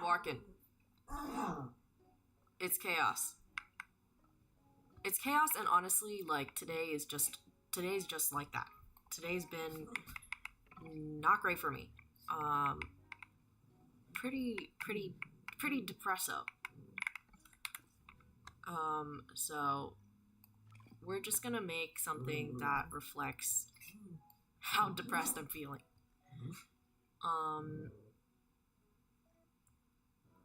barking. It's chaos. It's chaos, and honestly, like, today's just like that. Today's been not great for me. Pretty depresso. So we're just gonna make something that reflects how depressed I'm feeling.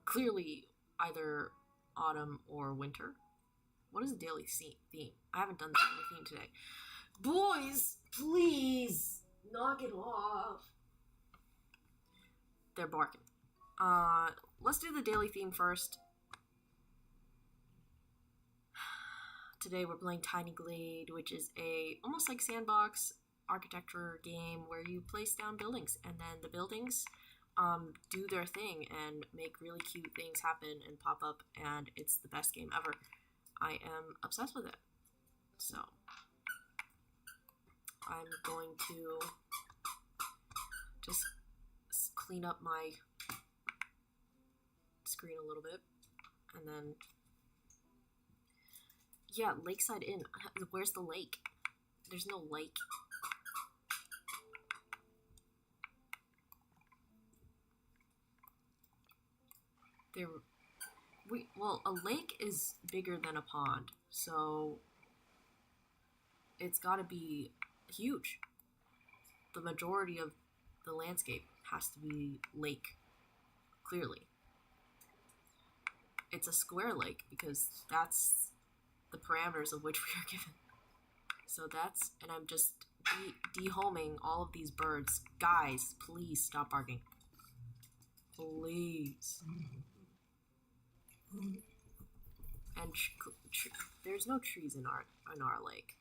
Clearly either autumn or winter. What is the daily theme? I haven't done the daily theme today. Boys, please knock it off. They're barking. Let's do the daily theme first. Today we're playing Tiny Glade, which is a almost like sandbox architecture game where you place down buildings, and then the buildings do their thing and make really cute things happen and pop up, and it's the best game ever. I am obsessed with it. So I'm going to just clean up my screen a little bit, and then yeah, Lakeside Inn. Where's the lake? There's no lake. Well, a lake is bigger than a pond, so it's got to be huge. The majority of the landscape has to be lake, clearly. It's a square lake because that's the parameters of which we are given. So and I'm just dehoming all of these birds. Guys, please stop barking. Please. And there's no trees in our lake.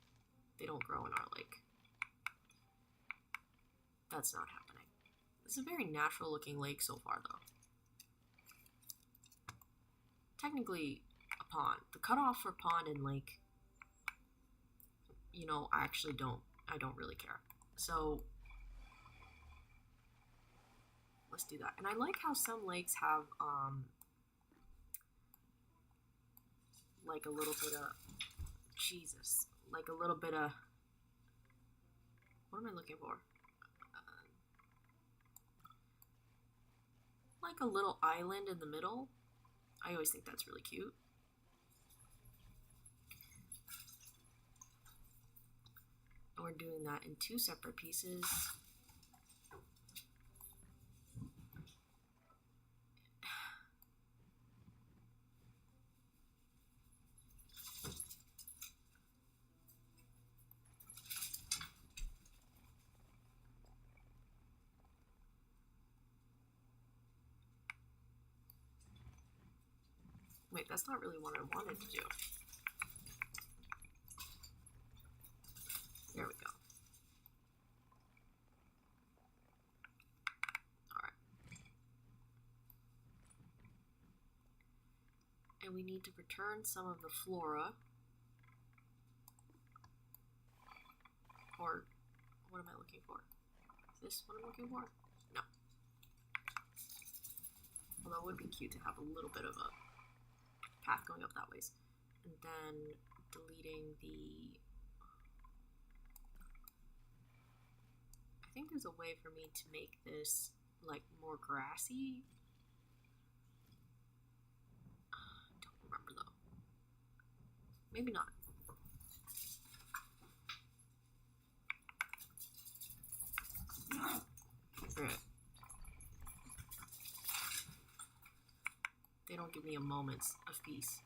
They don't grow in our lake. That's not happening. It's a very natural looking lake so far, though. Technically a pond. The cutoff for pond and lake, I don't really care. So let's do that. And I like how some lakes have like a little bit of like a little bit of, what am I looking for? Like a little island in the middle. I always think that's really cute. And we're doing that in 2 separate pieces. Wait, that's not really what I wanted to do. There we go. Alright. And we need to return some of the flora. Or, what am I looking for? Is this what I'm looking for? No. Although it would be cute to have a little bit of a path going up that ways. And then deleting the... I think there's a way for me to make this like more grassy. Don't remember though. Maybe not. Alright. They don't give me a moment of peace.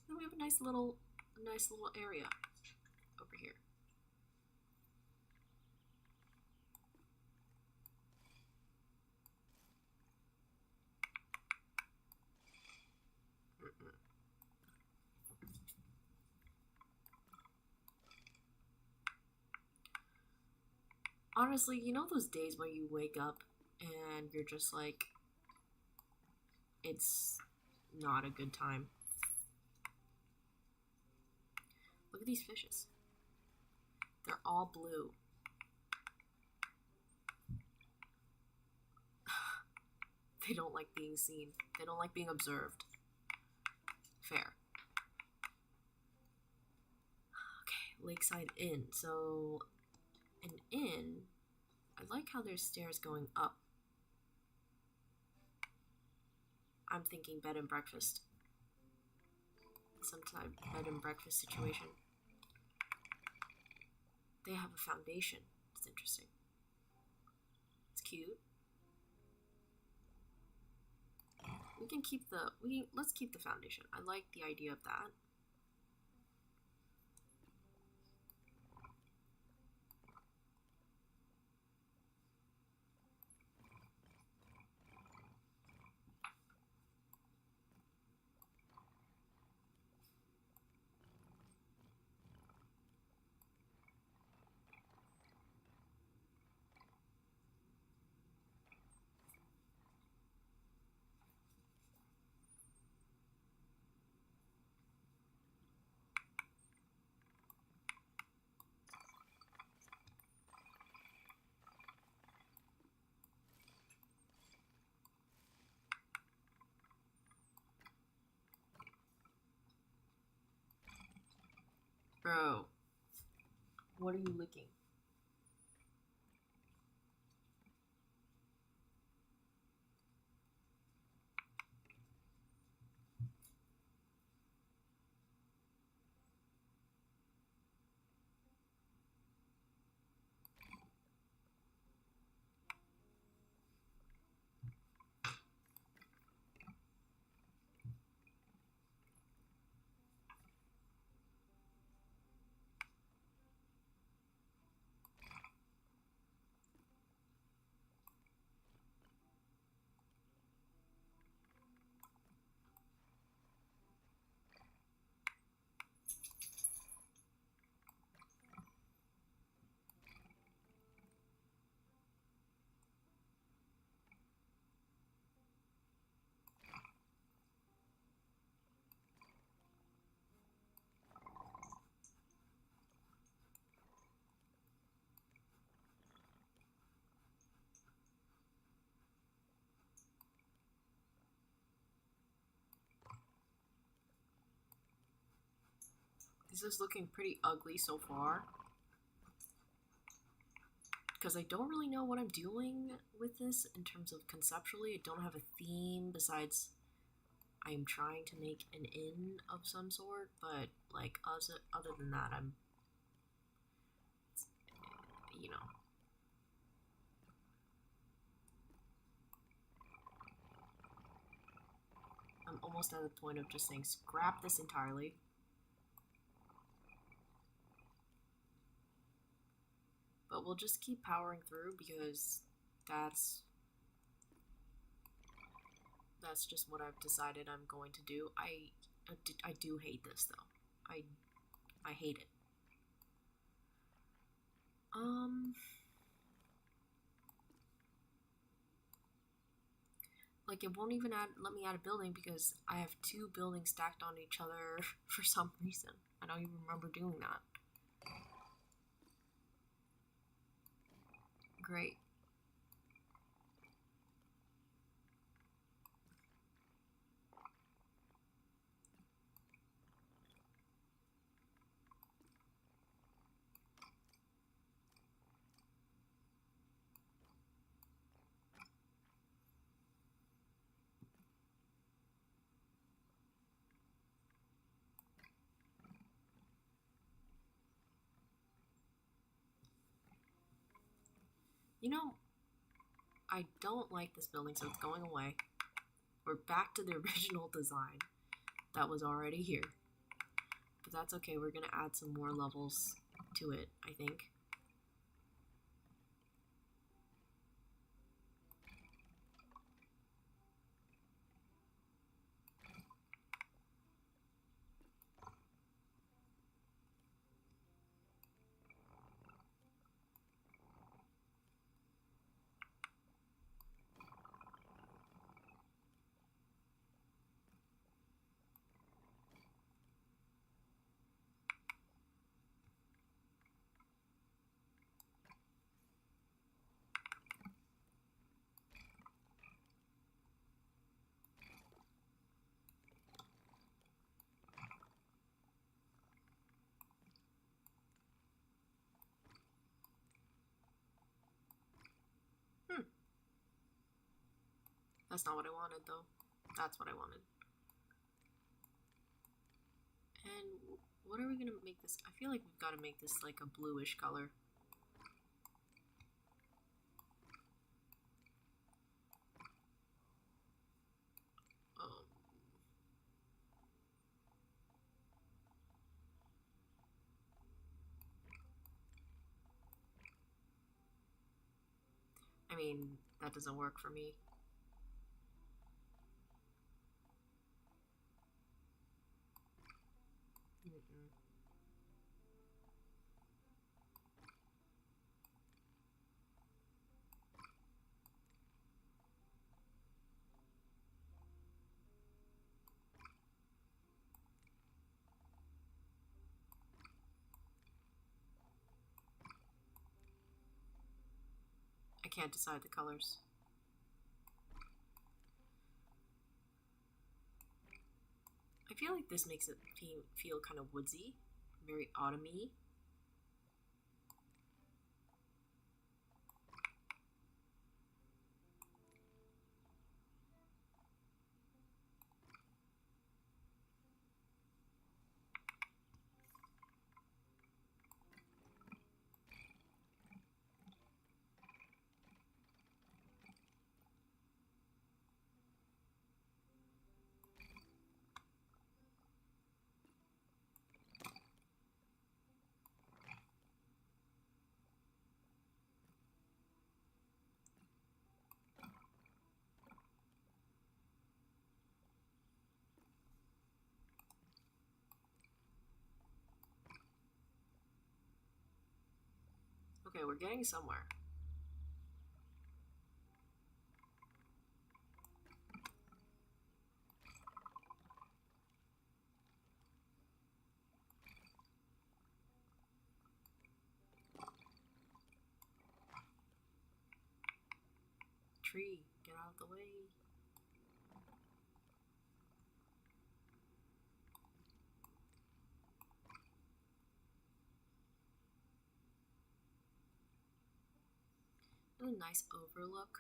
Then we have a nice little area over here. Honestly, you know those days where you wake up and you're just like, it's not a good time. Look at these fishes. They're all blue. They don't like being seen. They don't like being observed. Fair. Okay, Lakeside Inn. So, an inn, I like how there's stairs going up. I'm thinking bed and breakfast. Some type of bed and breakfast situation. They have a foundation. It's interesting. It's cute. Let's keep the foundation. I like the idea of that. Bro, what are you licking? This is looking pretty ugly so far. Because I don't really know what I'm doing with this in terms of conceptually. I don't have a theme besides I am trying to make an inn of some sort, but like other than that, I'm, you know. I'm almost at the point of just saying scrap this entirely. But we'll just keep powering through because that's just what I've decided I'm going to do. I do hate this though. I hate it. Like it won't even let me add a building because I have 2 buildings stacked on each other for some reason. I don't even remember doing that. Great. You know, I don't like this building, so it's going away. We're back to the original design that was already here. But that's okay, we're gonna add some more levels to it, I think. That's not what I wanted, though. That's what I wanted. And what are we gonna make this? I feel like we've got to make this like a bluish color. I mean, that doesn't work for me. Mm-mm. I can't decide the colors. I feel like this makes it feel kind of woodsy, very autumny. Okay, we're getting somewhere. Tree, get out of the way. A nice overlook.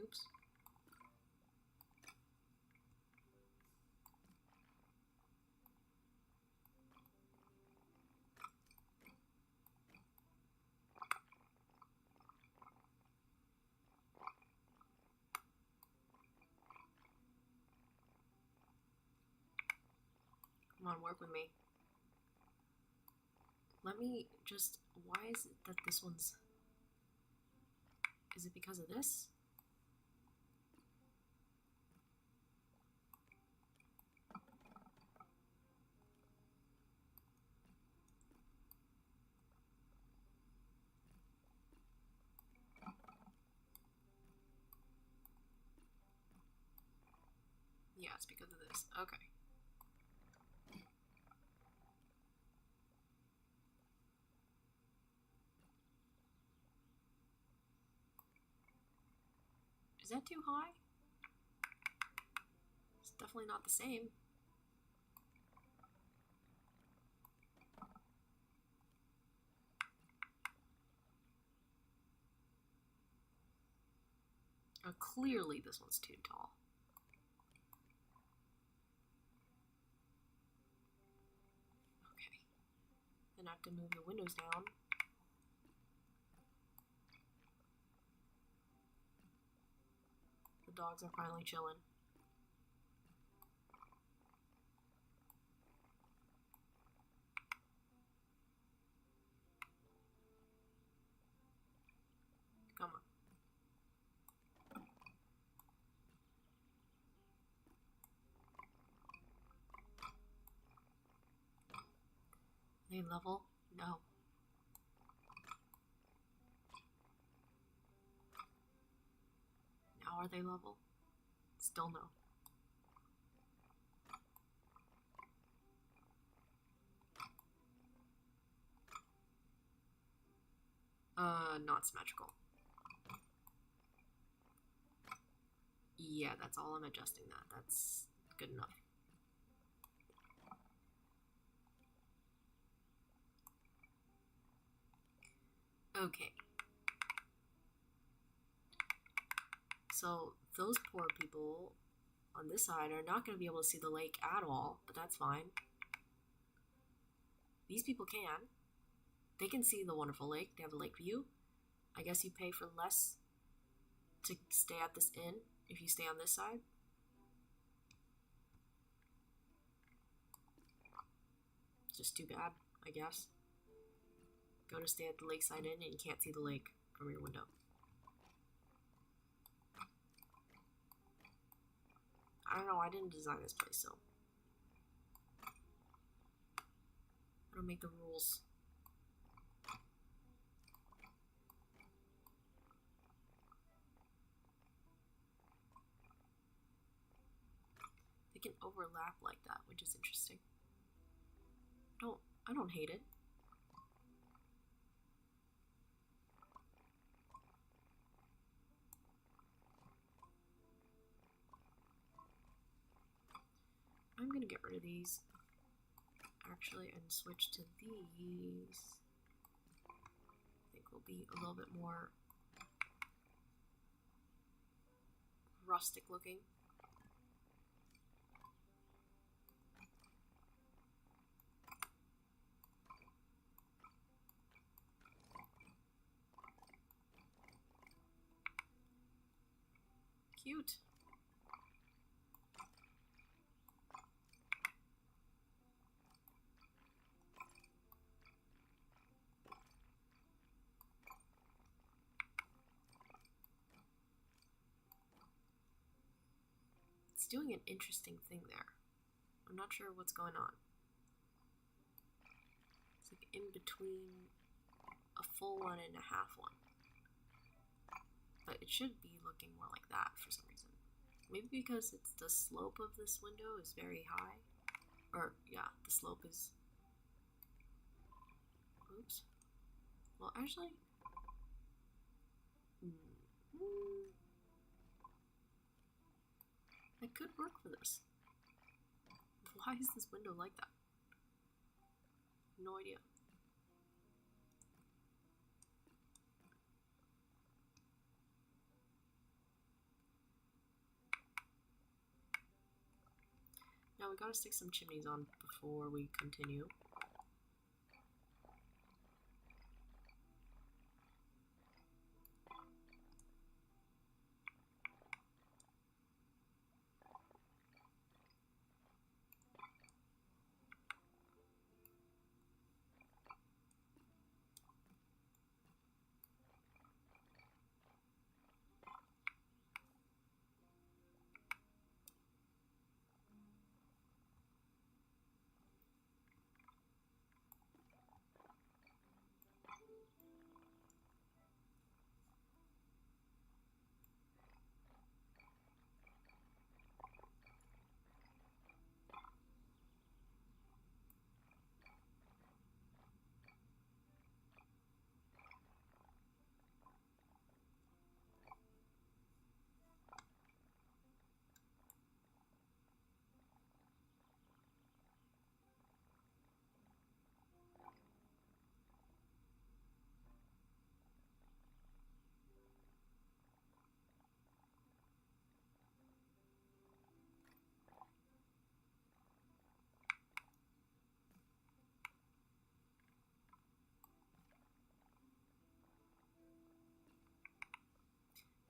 Oops. Come on, work with me. Let me just... Why is it that this one's... Is it because of this? Yeah, it's because of this. Okay. Is that too high? It's definitely not the same. Clearly this one's too tall. Okay. Then I have to move the windows down. The dogs are finally chilling. Come on. Are they level? No. Now are they level? Still no. Not symmetrical. Yeah, that's all I'm adjusting that. That's good enough. Okay. So those poor people on this side are not going to be able to see the lake at all, but that's fine. These people can. They can see the wonderful lake. They have a lake view. I guess you pay for less to stay at this inn if you stay on this side. Just too bad, I guess. Go to stay at the lakeside inn and you can't see the lake from your window. I don't know, I didn't design this place, so I don't make the rules. They can overlap like that, which is interesting. I don't hate it. I'm gonna get rid of these actually and switch to these. I think will be a little bit more rustic looking. Cute. It's doing an interesting thing there. I'm not sure what's going on. It's like in between a full one and a half one. But it should be looking more like that for some reason. Maybe because it's the slope of this window is very high. Or, yeah, the slope is... Oops. Well, actually... That could work for this. Why is this window like that? No idea. Now we gotta stick some chimneys on before we continue.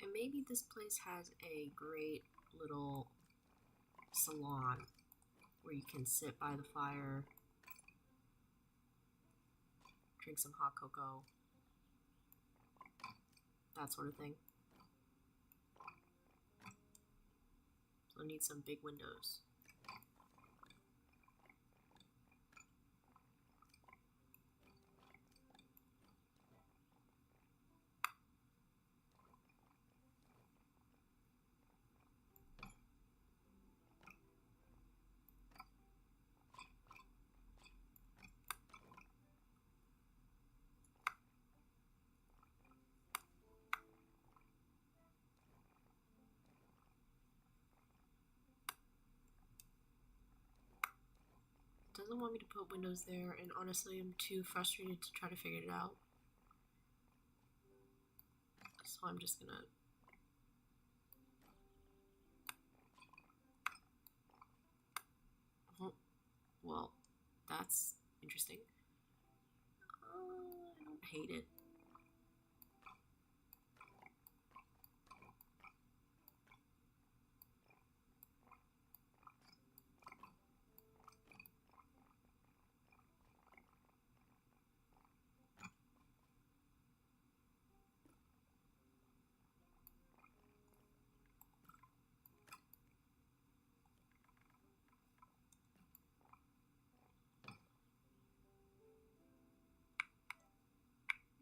And maybe this place has a great little salon where you can sit by the fire, drink some hot cocoa, that sort of thing. So I need some big windows. Doesn't want me to put windows there, and honestly I'm too frustrated to try to figure it out. So I'm just gonna oh, well, that's interesting. I don't hate it.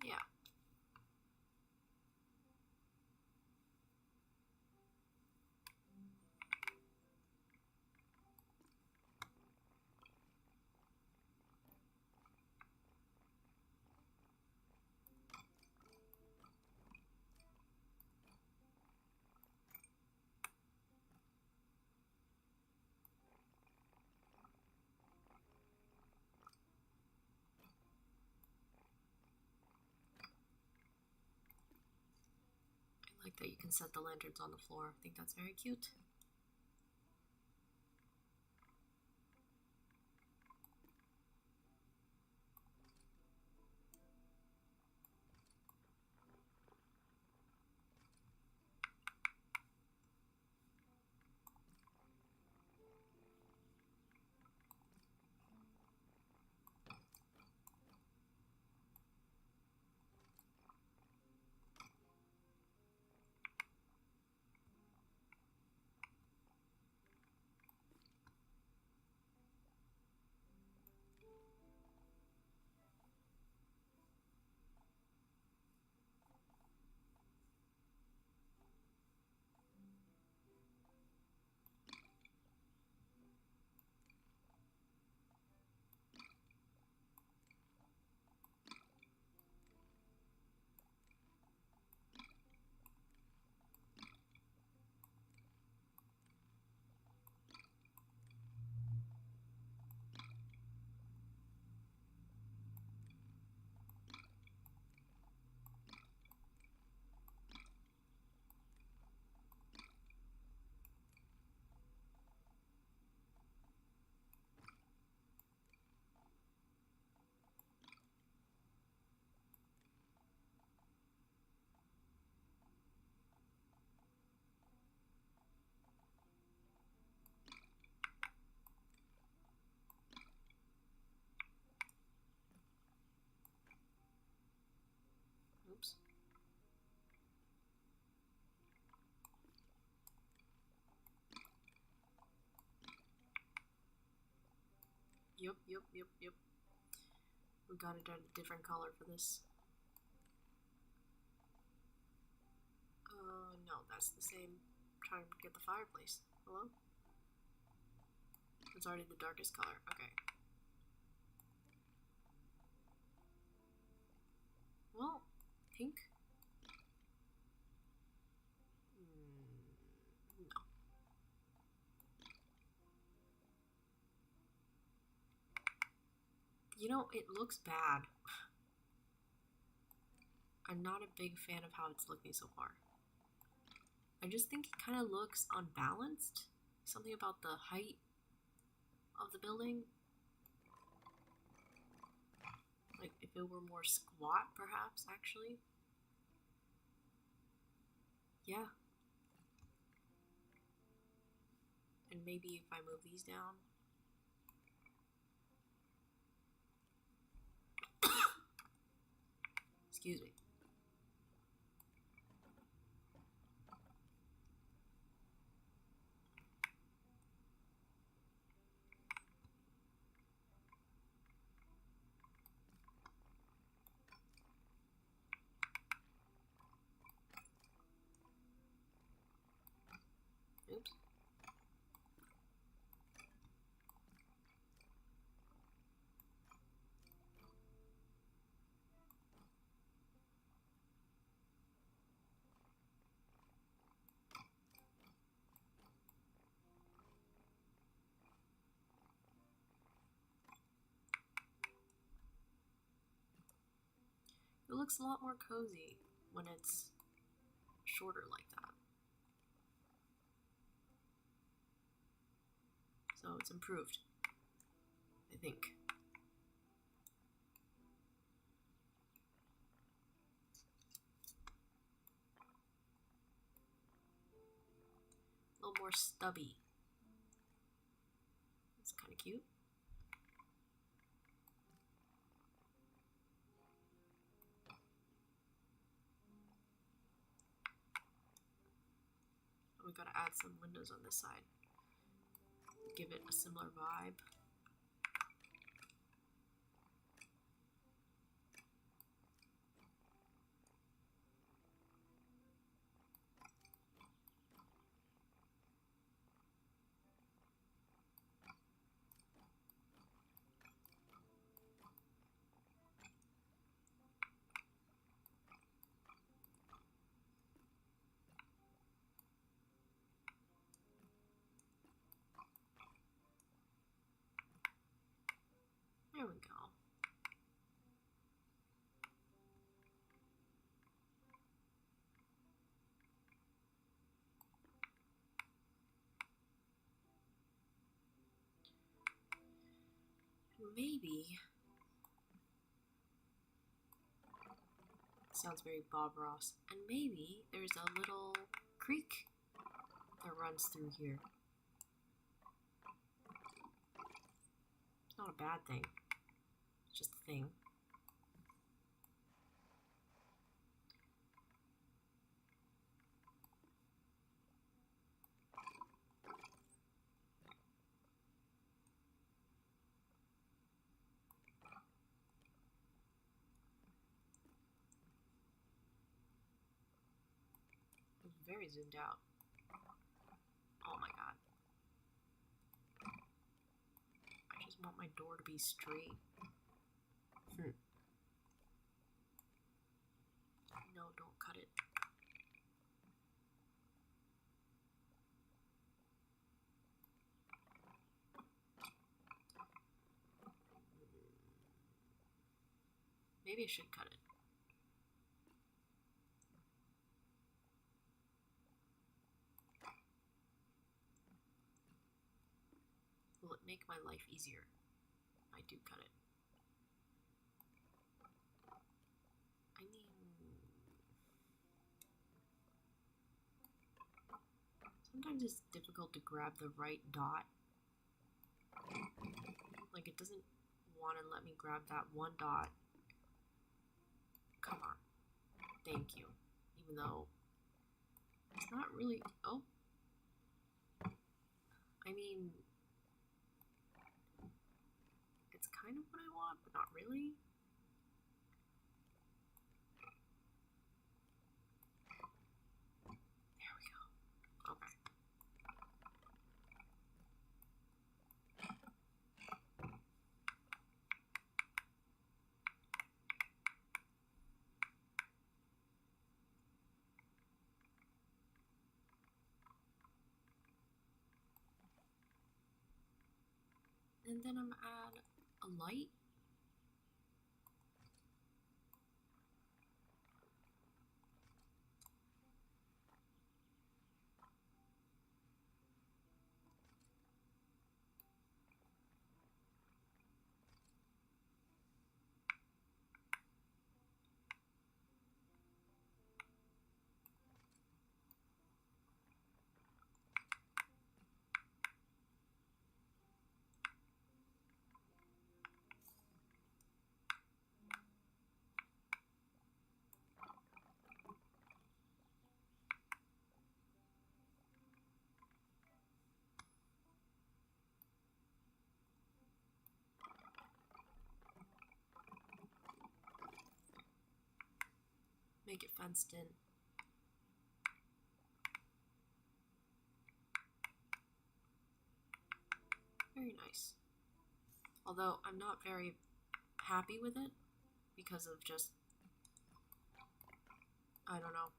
Yeah. I like that you can set the lanterns on the floor. I think that's very cute. Oops. Yep. We got it at a different color for this. No, that's the same. Trying to get the fireplace. Hello? It's already the darkest color. Okay. Well, pink? No. You know, it looks bad. I'm not a big fan of how it's looking so far. I just think it kind of looks unbalanced. Something about the height of the building. Like, if it were more squat, perhaps, actually. Yeah. And maybe if I move these down. Excuse me. Oops. It looks a lot more cozy when it's shorter like that. So it's improved, I think. A little more stubby. It's kind of cute. We gotta add some windows on this side. Give it a similar vibe. There we go. Maybe. Sounds very Bob Ross. And maybe there's a little creek that runs through here. It's not a bad thing. It's just a thing. It's very zoomed out. Oh my god. I just want my door to be straight. No, don't cut it. Maybe I should cut it. Will it make my life easier? I do cut it. I mean, sometimes it's difficult to grab the right dot. Like, it doesn't want to let me grab that one dot. Come on. Thank you. Even though it's not really... Oh. I mean... It's kind of what I want, but not really. There we go. Okay. And then I'm add a light. Make it fenced in. Very nice. Although I'm not very happy with it because of just, I don't know.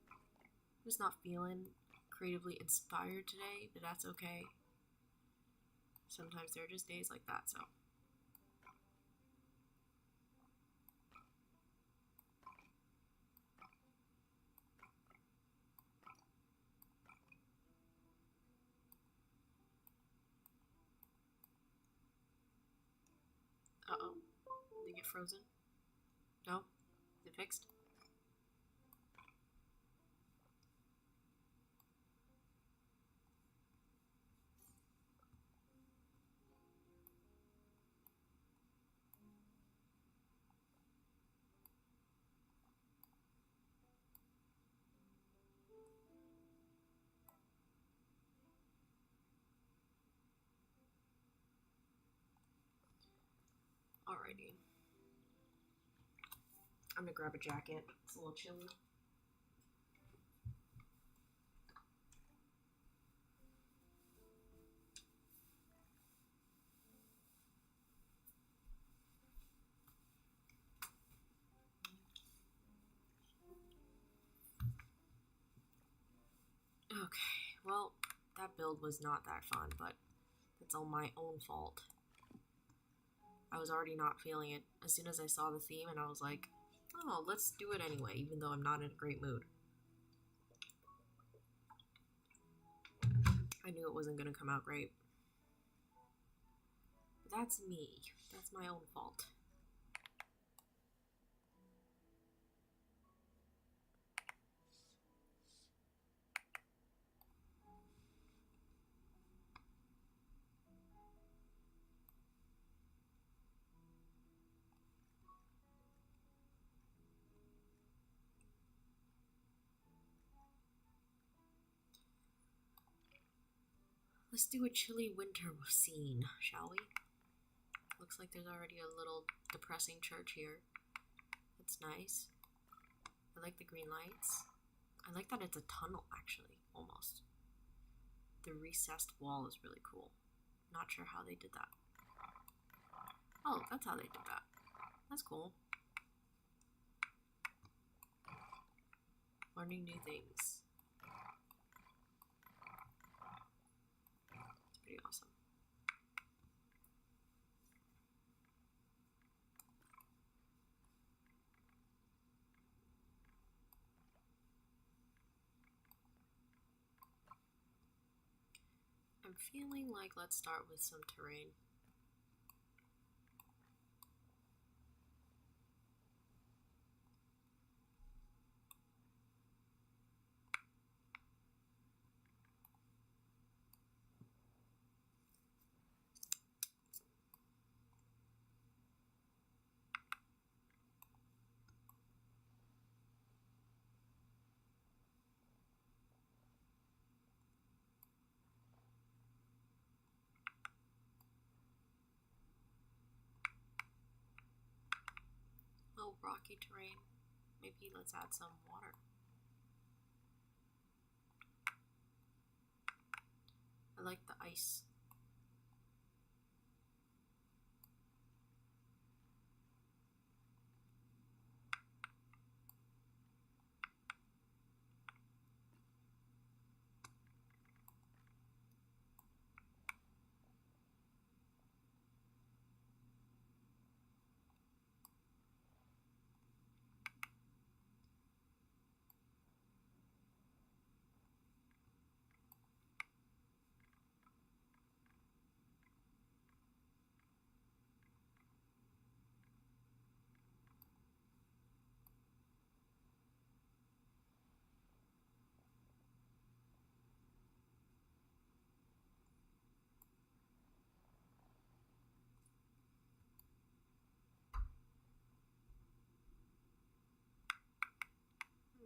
I'm just not feeling creatively inspired today, but that's okay. Sometimes there are just days like that, so. Uh-oh. Did it get frozen? No? Is it fixed? Alrighty. I'm gonna grab a jacket. It's a little chilly. Okay, well, that build was not that fun, but it's all my own fault. I was already not feeling it as soon as I saw the theme, and I was like, oh, let's do it anyway, even though I'm not in a great mood. I knew it wasn't going to come out great. But that's me. That's my own fault. Let's do a chilly winter scene, shall we? Looks like there's already a little depressing church here. That's nice. I like the green lights. I like that it's a tunnel, actually, almost. The recessed wall is really cool. Not sure how they did that. Oh, that's how they did that. That's cool. Learning new things. It's pretty awesome. I'm feeling like let's start with some terrain. Oh, rocky terrain. Maybe let's add some water. I like the ice.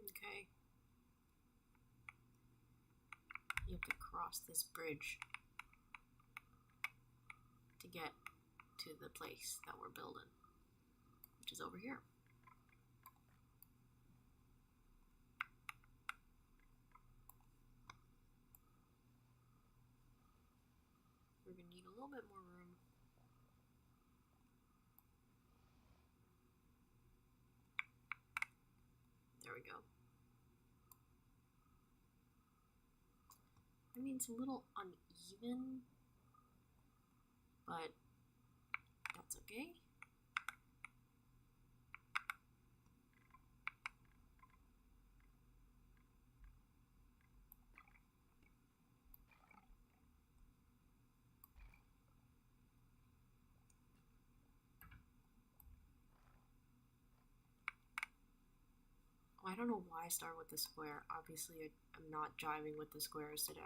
Okay. You have to cross this bridge to get to the place that we're building, which is over here. we're gonna need a little bit more room. There we go. I mean, it's a little uneven, but that's okay. I don't know why I started with the square. Obviously, I'm not jiving with the squares today.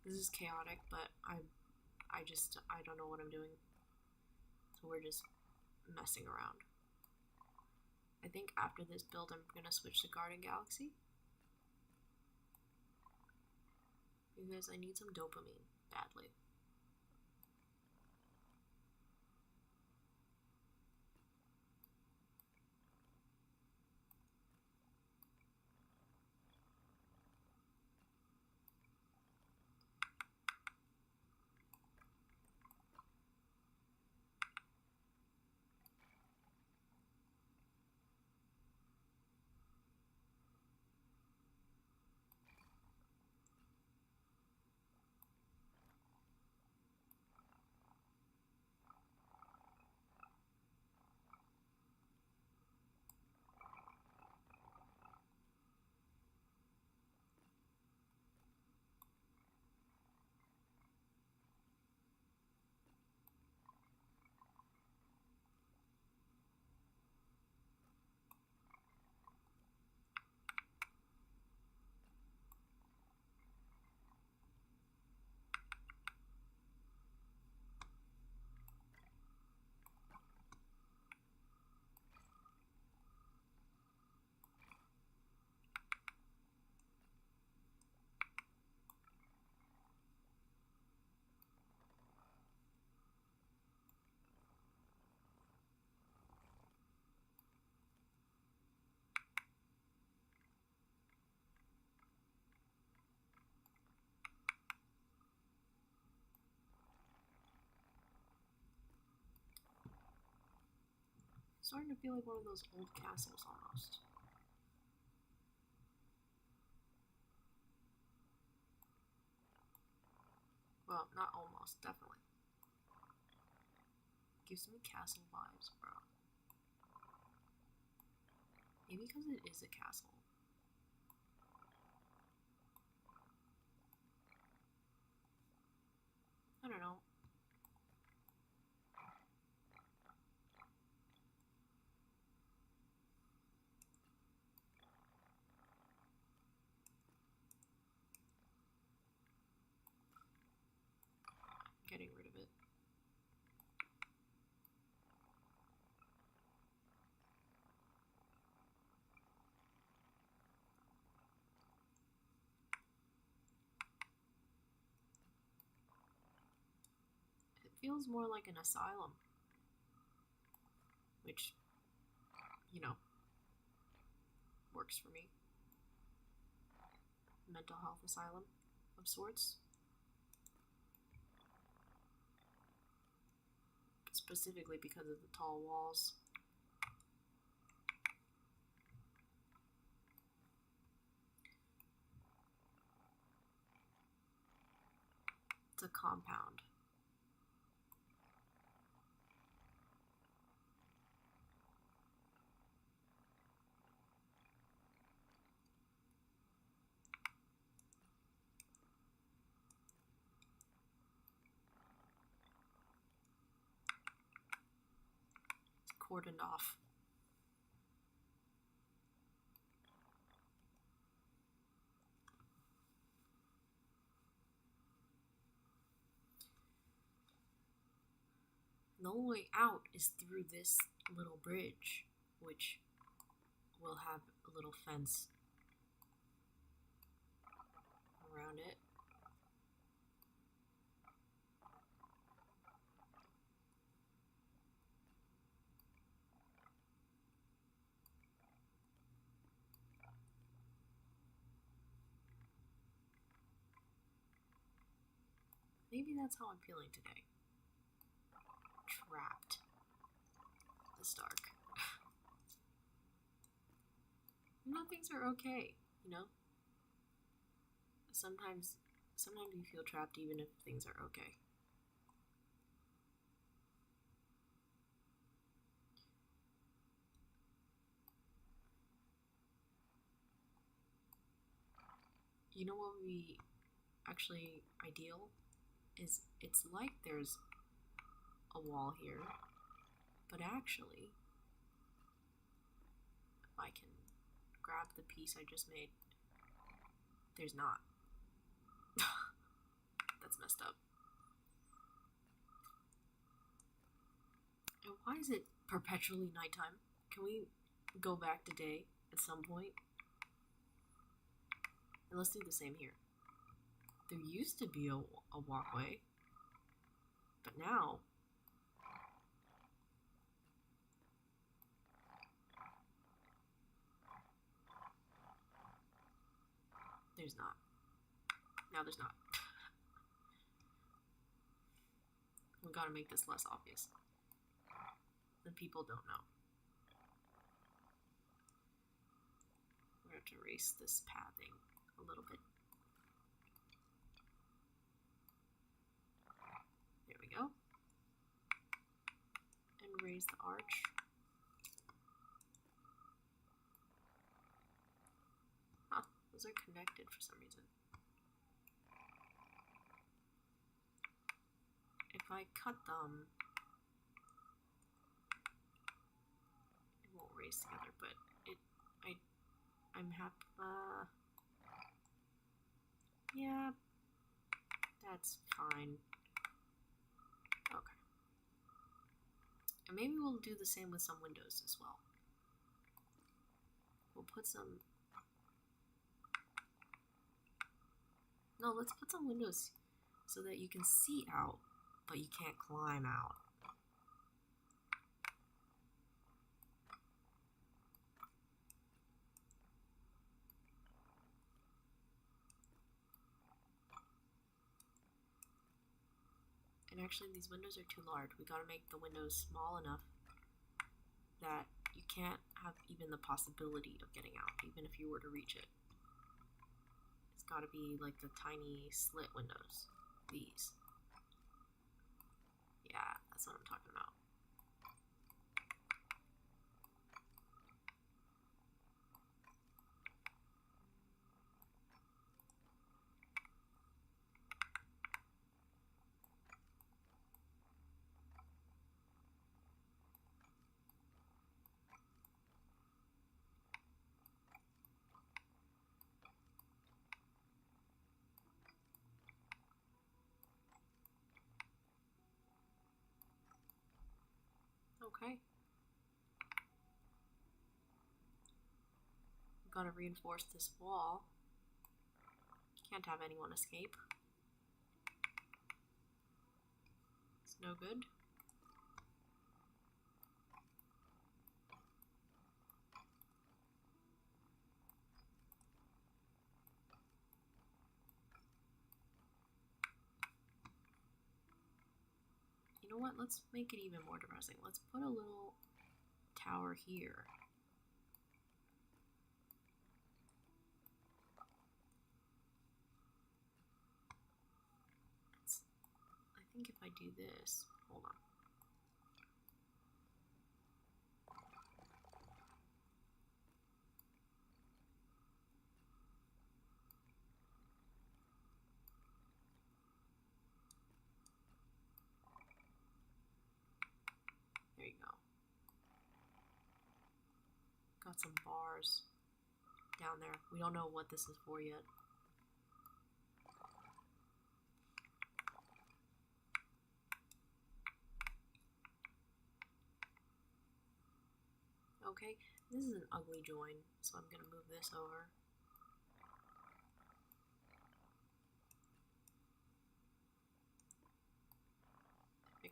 This is chaotic, but I don't know what I'm doing. So we're just messing around. I think after this build, I'm gonna switch to Garden Galaxy. Because I need some dopamine badly. Starting to feel like one of those old castles almost. Well, not almost, definitely. Gives me castle vibes, bro. Maybe because it is a castle. I don't know. Getting rid of it. It feels more like an asylum. Which, you know, works for me. Mental health asylum of sorts. Specifically because of the tall walls. It's a compound. It's cordoned off. The only way out is through this little bridge, which will have a little fence around around it. Maybe that's how I'm feeling today. Trapped. This dark. Things are okay, you know? Sometimes you feel trapped even if things are okay. You know what would be actually ideal? Is it's like there's a wall here, but actually, if I can grab the piece I just made, there's not. That's messed up. And why is it perpetually nighttime? Can we go back to day at some point? And let's do the same here. There used to be a walkway, but now there's not. Now there's not. We gotta make this less obvious. The people don't know. We're gonna have to erase this pathing a little bit. There we go. And raise the arch. Huh, those are connected for some reason. If I cut them, it won't raise together, but I'm happy. Yeah, that's fine. Okay. And maybe we'll do the same with some windows as well. We'll put some... No, let's put some windows so that you can see out, but you can't climb out. And actually, these windows are too large. We gotta make the windows small enough that you can't have even the possibility of getting out, even if you were to reach it. It's gotta be like the tiny slit windows. These. Yeah, that's what I'm talking about. Okay. We've got to reinforce this wall. Can't have anyone escape. It's no good. You know what? Let's make it even more depressing. Let's put a little tower here. I think if I do this, hold on. There you go. Got some bars down there. We don't know what this is for yet. Okay, this is an ugly join, so I'm gonna move this over.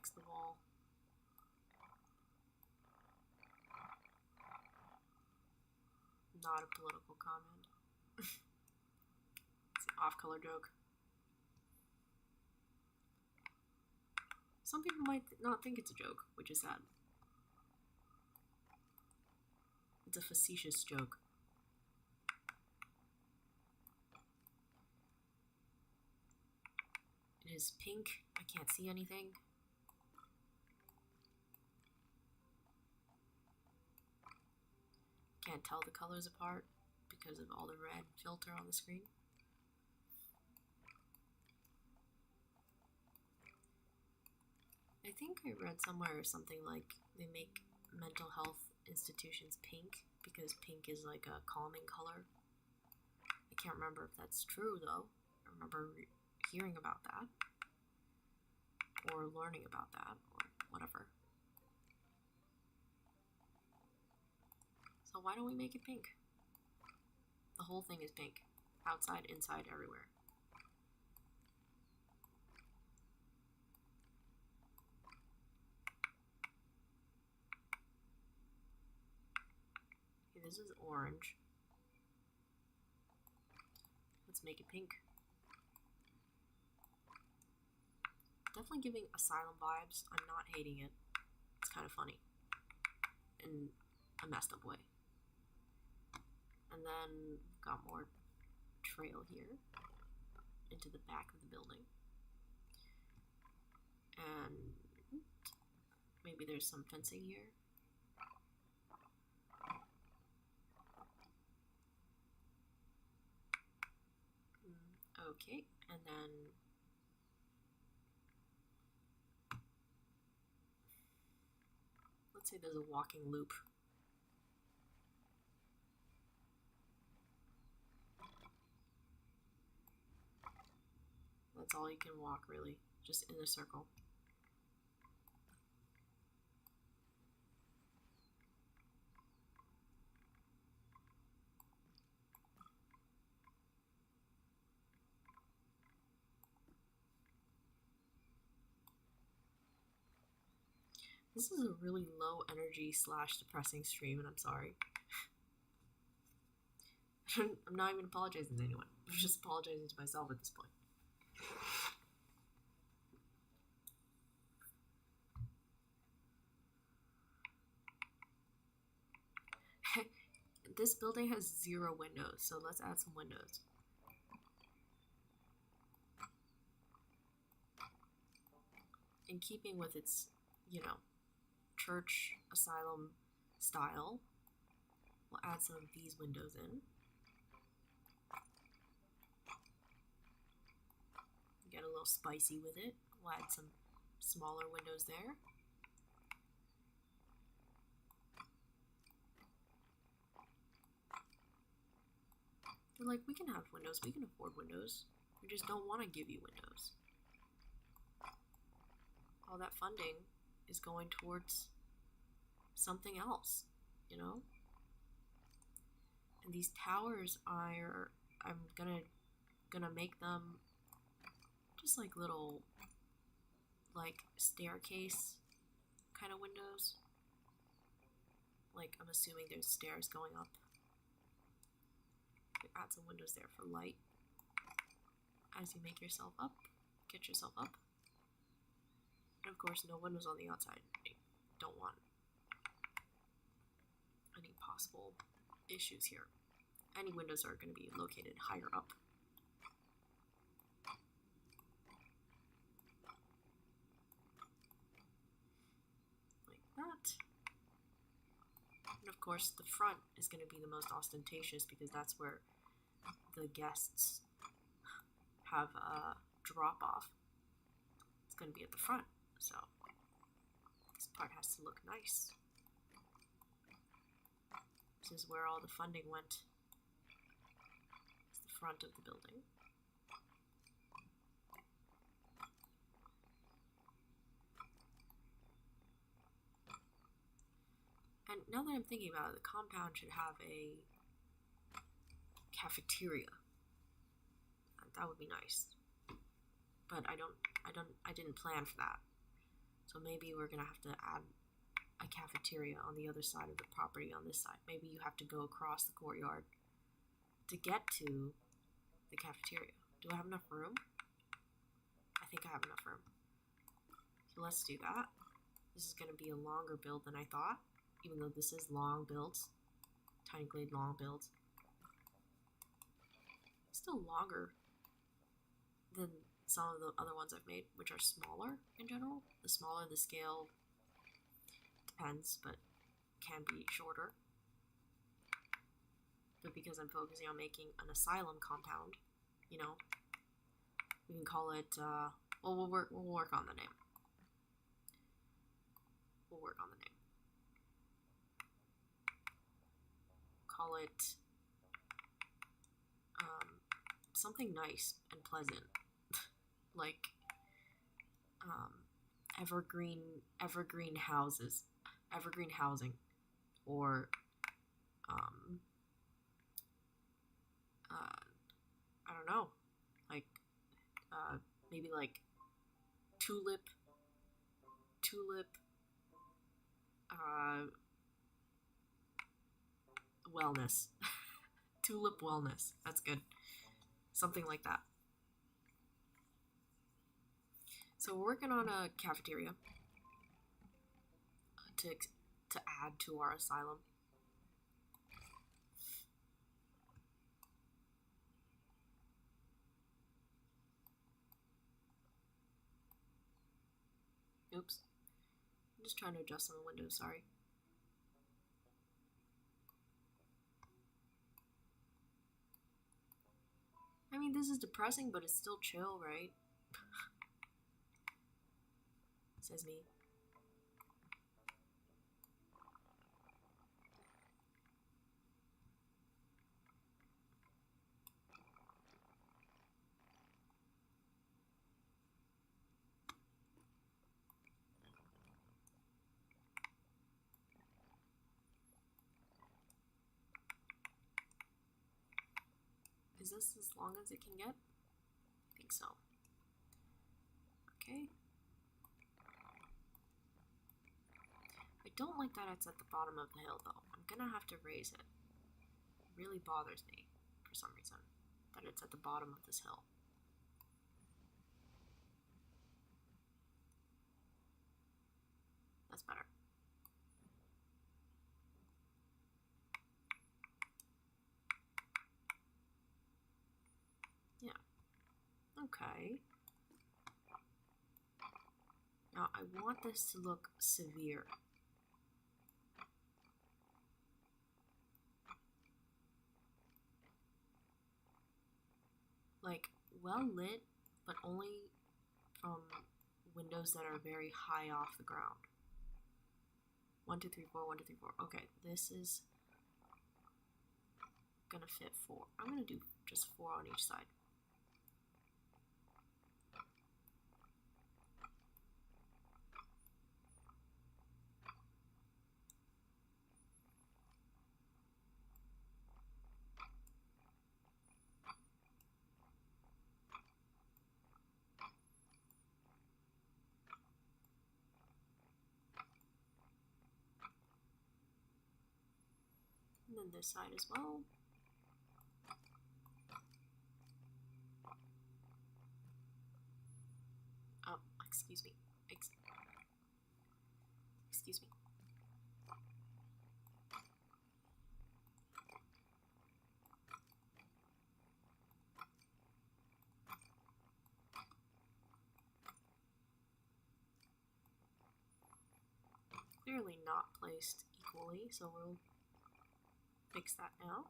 fix the wall. Not a political comment. It's an off-color joke. Some people might not think it's a joke, which is sad. It's a facetious joke. It is pink. I can't see anything. Can't tell the colors apart because of all the red filter on the screen. I think I read somewhere something like they make mental health institutions pink because pink is like a calming color. I can't remember if that's true though. I remember hearing about that or learning about that or whatever. So why don't we make it pink? The whole thing is pink. Outside, inside, everywhere. Okay, this is orange. Let's make it pink. Definitely giving Asylum vibes. I'm not hating it. It's kind of funny. In a messed up way. And then we've got more trail here into the back of the building. And maybe there's some fencing here. Okay, and then let's say there's a walking loop. That's all you can walk, really, just in a circle. This is a really low energy / depressing stream, and I'm sorry. I'm not even apologizing to anyone. I'm just apologizing to myself at this point. This building has 0 windows, so let's add some windows. In keeping with its, church asylum style, we'll add some of these windows in. Get a little spicy with it. We'll add some smaller windows there. They're like, we can have windows, we can afford windows. We just don't want to give you windows. All that funding is going towards something else, And these towers I'm gonna make them just like little, like staircase kind of windows. Like, I'm assuming there's stairs going up. Add some windows there for light as you make yourself up, get yourself up. And of course, no windows on the outside. I don't want any possible issues here. Any windows are going to be located higher up. Like that. And of course, the front is going to be the most ostentatious because that's where the guests have a drop-off. It's going to be at the front, so this part has to look nice. This is where all the funding went. It's the front of the building. And now that I'm thinking about it, the compound should have a cafeteria. That would be nice. But I didn't plan for that. So So maybe we're gonna have to add a cafeteria on the other side of the property on this side. Maybe you have to go across the courtyard to get to the cafeteria. Do I have enough room? I think I have enough room. So let's do that. This is going to be a longer build than I thought, even though this is long builds. Tiny Glade long builds. Still longer than some of the other ones I've made, which are smaller in general. The smaller the scale depends, but can be shorter. But because I'm focusing on making an Asylum compound, you know, we can call it, well, we'll work on the name. We'll work on the name. Call it something nice and pleasant, like evergreen housing, or I don't know, like maybe like Tulip, wellness. Tulip wellness. That's good. Something like that. So we're working on a cafeteria to add to our asylum. Oops. I'm just trying to adjust on the windows, sorry. I mean, this is depressing, but it's still chill, right? Says me. Is this as long as it can get? I think so. Okay. I don't like that it's at the bottom of the hill, though. I'm gonna have to raise it. It really bothers me, for some reason, that it's at the bottom of this hill. That's better. Yeah. Okay. Now, I want this to look severe. Like, well lit, but only from windows that are very high off the ground. 1, 2, 3, 4, 1, 2, 3, 4. Okay, this is gonna fit 4. I'm gonna do just 4 on each side. And then this side as well. Oh, excuse me. Excuse me. Clearly not placed equally, so we'll fix that now.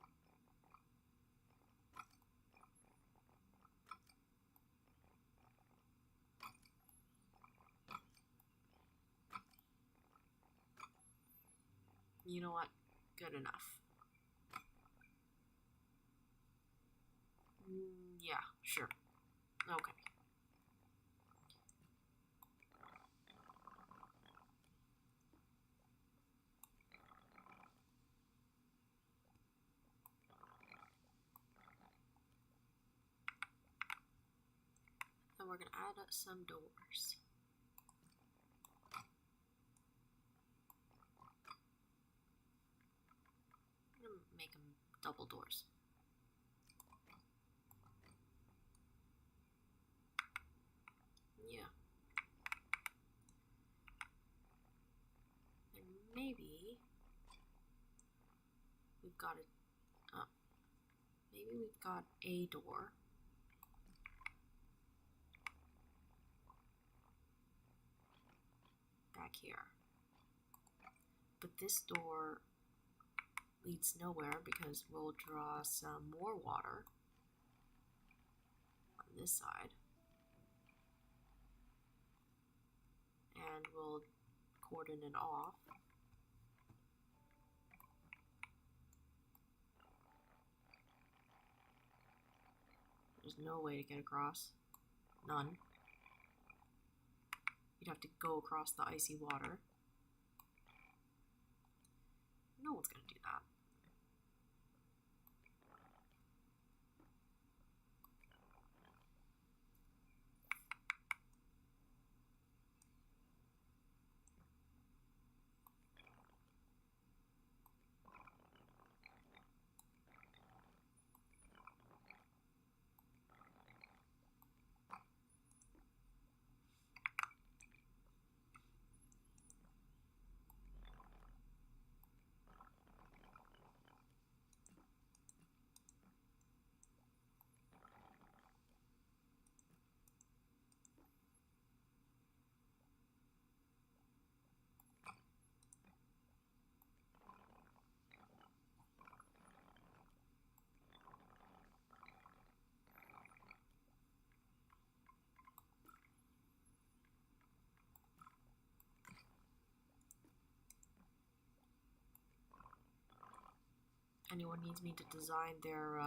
You know what? Good enough. Yeah, sure. Okay. Then we're gonna add some doors. we've got maybe we've got a door. Back here. But this door leads nowhere because we'll draw some more water on this side. And we'll cordon it off. There's no way to get across. None. You'd have to go across the icy water. No one's gonna do that. Anyone needs me to design their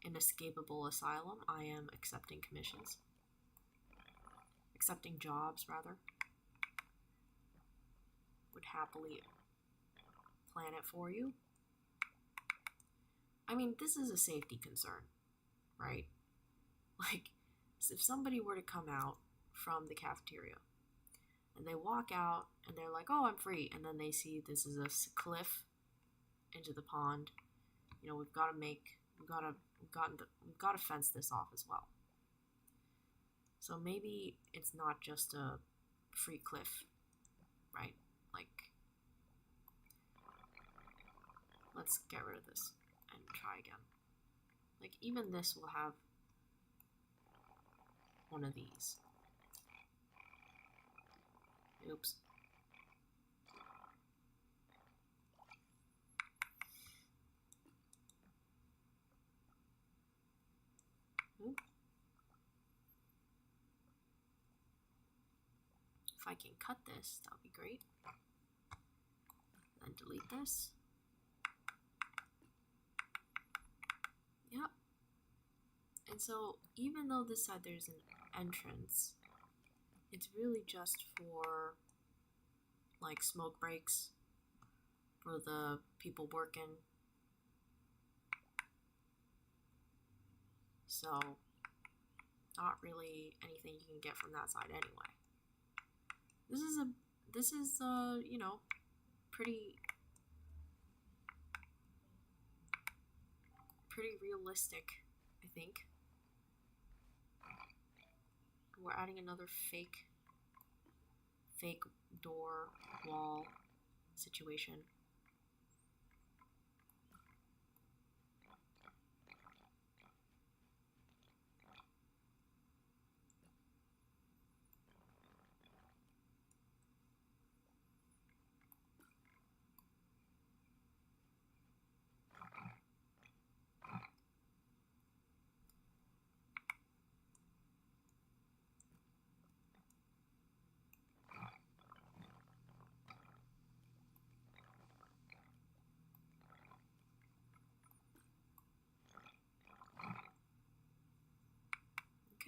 inescapable asylum, I am accepting commissions. Accepting jobs, rather. Would happily plan it for you. I mean, this is a safety concern, right? Like, if somebody were to come out from the cafeteria and they walk out and they're like, oh, I'm free, and then they see this is a cliff into the pond, you know, we've got to fence this off as well. So maybe it's not just a free cliff, right? Like, let's get rid of this and try again. Like, even this will have one of these. Oops. If I can cut this, that would be great. Then delete this. Yep. And so, even though this side there's an entrance, it's really just for, like, smoke breaks for the people working. So, not really anything you can get from that side anyway. This is you know, pretty realistic, I think. We're adding another fake door wall situation.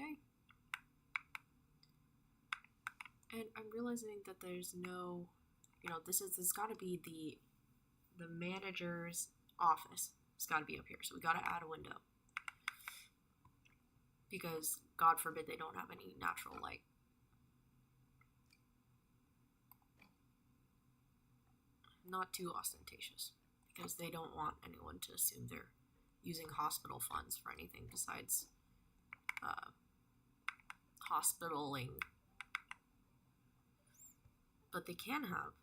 Okay. And I'm realizing that there's no, you know, this got to be the manager's office. It's got to be up here. So we got to add a window. Because, God forbid, they don't have any natural light. Not too ostentatious. Because they don't want anyone to assume they're using hospital funds for anything besides hospitaling. But they can have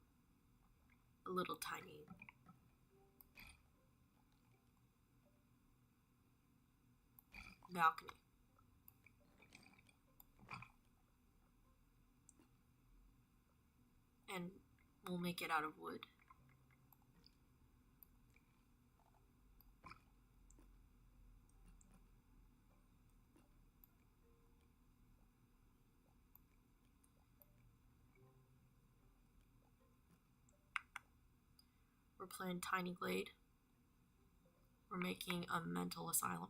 a little tiny balcony. And we'll make it out of wood. We're playing Tiny Glade. We're making a mental asylum,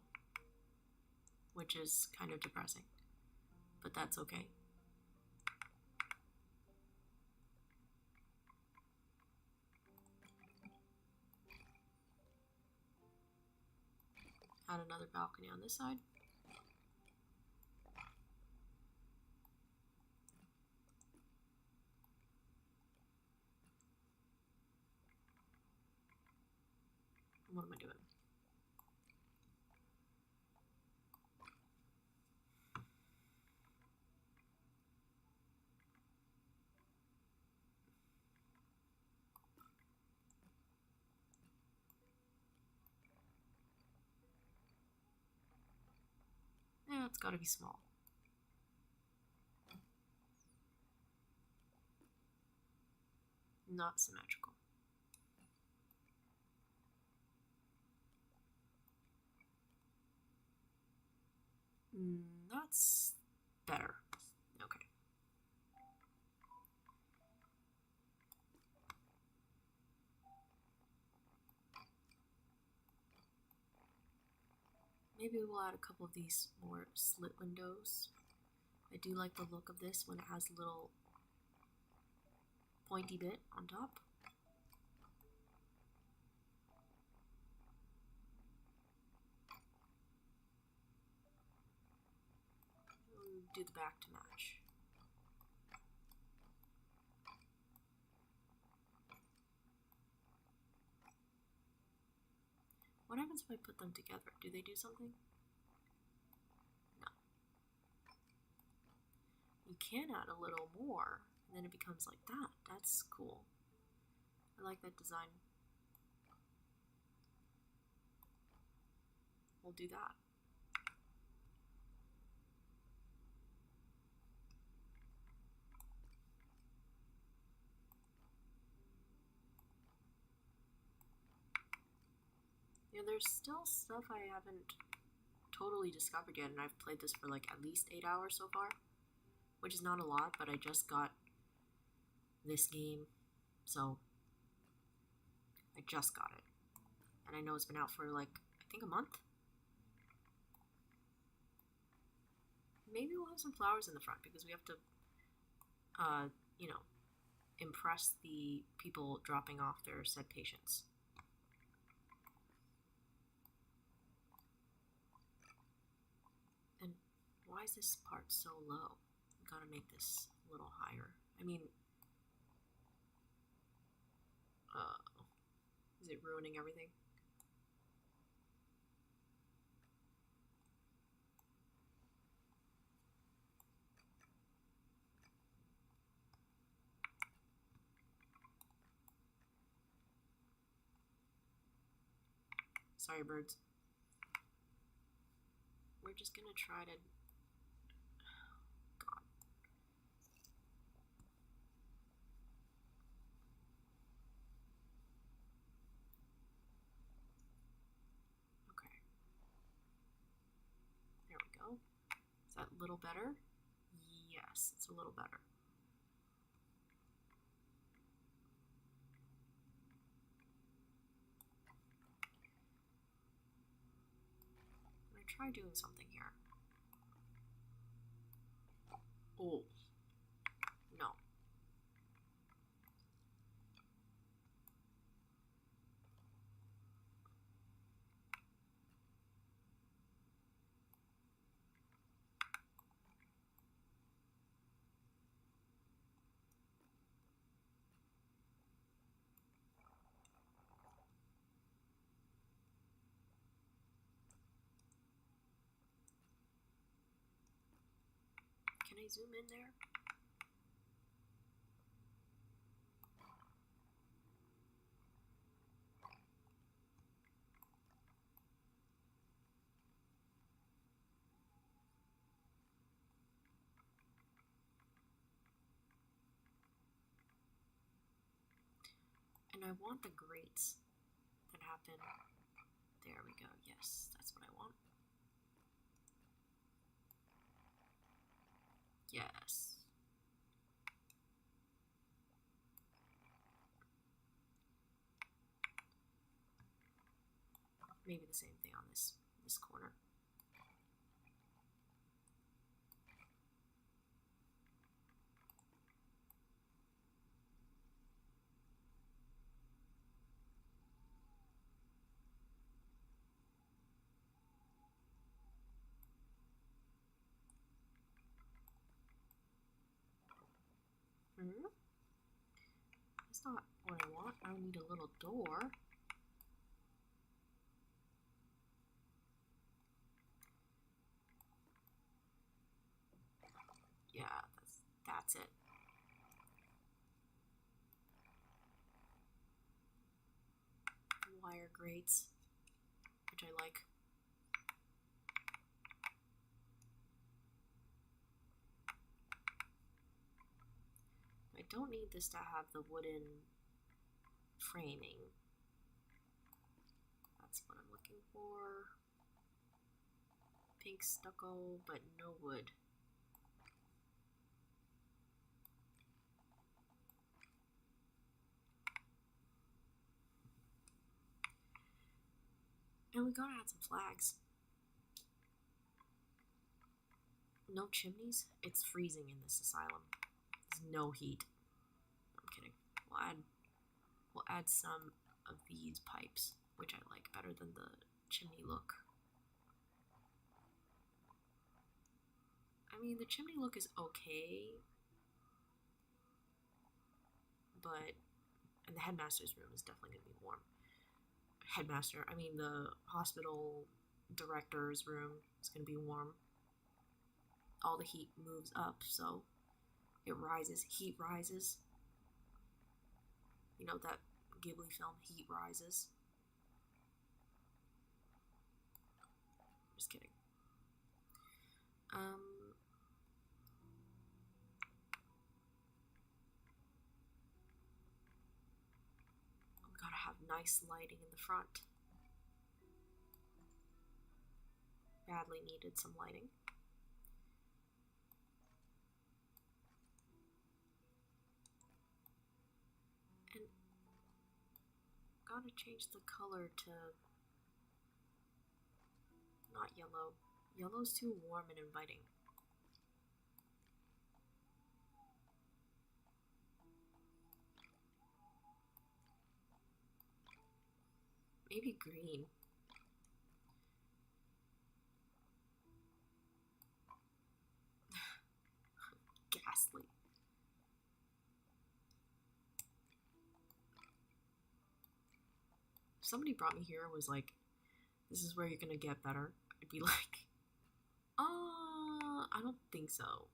which is kind of depressing, but that's okay. Add another balcony on this side. What am I doing? Yeah, it's gotta be small. Not symmetrical. That's better. Okay. Maybe we'll add a couple of these more slit windows. I do like the look of this when it has a little pointy bit on top. We'll do the back to match. What happens if I put them together? Do they do something? No. You can add a little more, and then it becomes like that. That's cool. I like that design. We'll do that. Yeah, there's still stuff I haven't totally discovered yet, and I've played this for like at least 8 hours so far, which is not a lot, but I just got this game, so I just got it. And I know it's been out for like, I think a month? Maybe we'll have some flowers in the front because we have to, you know, impress the people dropping off their said patients. And why is this part so low? We gotta make this a little higher. I mean, is it ruining everything? Sorry, birds. We're just gonna try to... God. Okay. There we go. Is that a little better? Yes, it's a little better. I'm gonna try doing something here. Oh. No. Can I zoom in there? And I want the grates that happen. There we go. Yes, that's what I want. Yes. Maybe the same thing on this corner. That's not what I want. I need a little door. Yeah, that's it. Wire grates, which I like. I don't need this to have the wooden framing. That's what I'm looking for. Pink stucco, but no wood. And we gotta add some flags. No chimneys? It's freezing in this asylum. There's no heat. I'm kidding. We'll add some of these pipes, which I like better than the chimney look. I mean, the chimney look is okay, and the headmaster's room is definitely gonna be warm. The hospital director's room is gonna be warm. All the heat moves up, so it rises. Heat rises. You know that Ghibli film, Heat Rises? Just kidding. We gotta have nice lighting in the front. Badly needed some lighting. And gotta change the color to not yellow. Yellow's too warm and inviting. Maybe green. Ghastly. If somebody brought me here and was like, this is where you're gonna get better, I'd be like, I don't think so.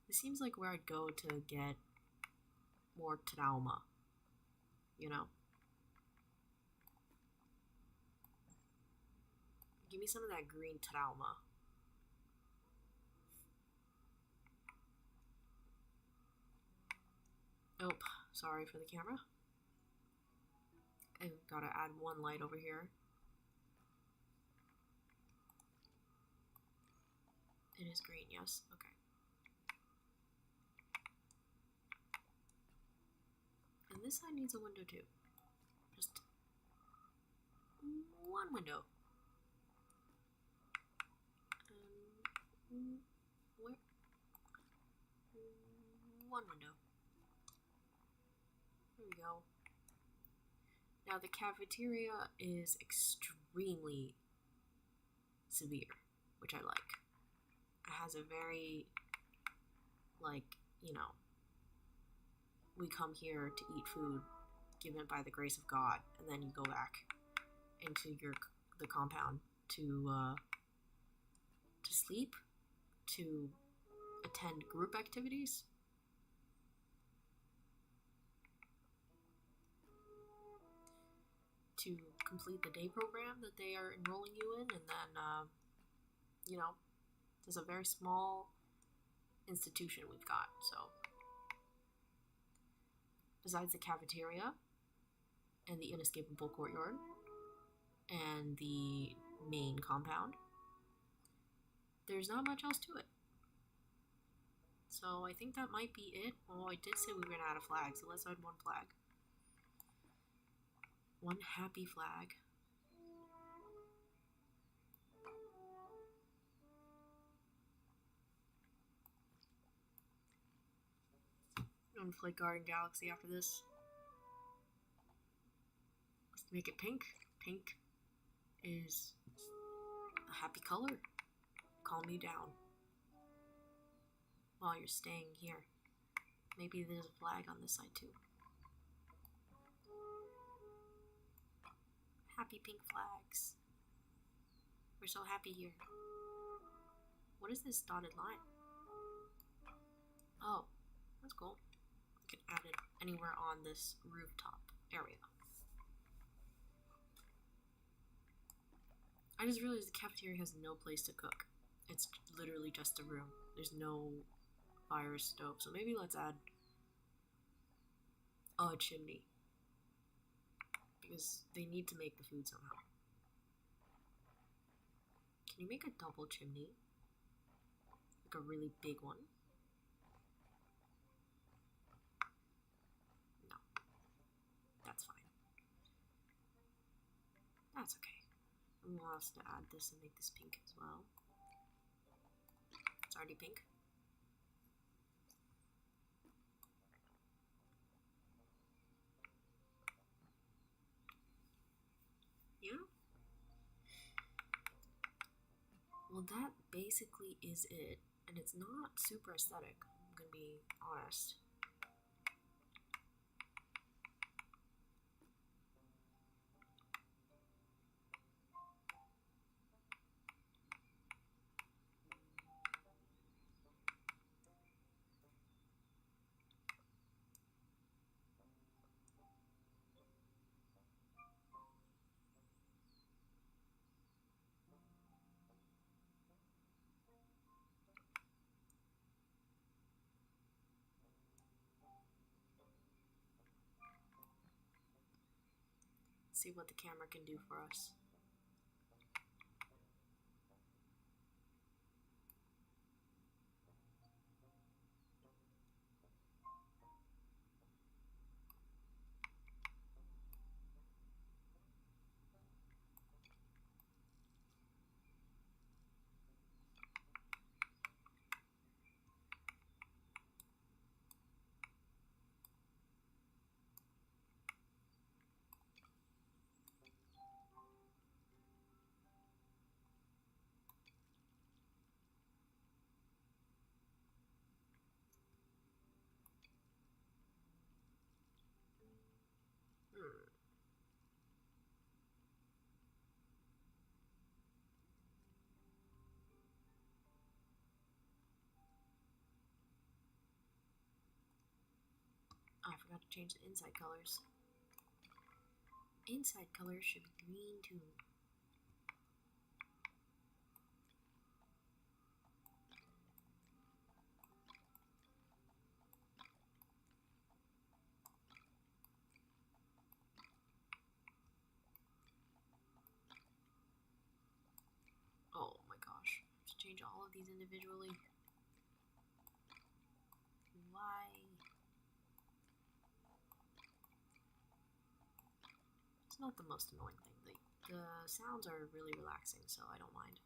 This seems like where I'd go to get more trauma, you know? Give me some of that green trauma. Oh, sorry for the camera. I've gotta add one light over here. It is green, yes? Okay. And this side needs a window too. Just one window. Where? One window. There we go. Now the cafeteria is extremely severe, which I like. It has a very, we come here to eat food given by the grace of God, and then you go back into the compound to sleep, to attend group activities. To complete the day program that they are enrolling you in, and then, there's a very small institution we've got, so. besides the cafeteria and the inescapable courtyard and the main compound, there's not much else to it. So I think that might be it. Oh, I did say we ran out of flags, so let's add one flag. One happy flag. I'm gonna play Garden Galaxy after this. Let's make it pink. Pink is a happy color. Calm you down while you're staying here. Maybe there's a flag on this side too. Happy pink flags. We're so happy here. What is this dotted line? Oh, that's cool. We can add it anywhere on this rooftop area. I just realized the cafeteria has no place to cook. It's literally just a room. There's no fire stove. So maybe let's add a chimney. Because they need to make the food somehow. Can you make a double chimney? Like a really big one? No. That's fine. That's okay. I'm gonna ask to add this and make this pink as well. It's already pink. Yeah. Well, that basically is it. And it's not super aesthetic, I'm gonna be honest. See what the camera can do for us. I forgot to change the inside colors. Inside colors should be green too. Oh my gosh. I have to change all of these individually. Why? It's not the most annoying thing. The sounds are really relaxing, so I don't mind.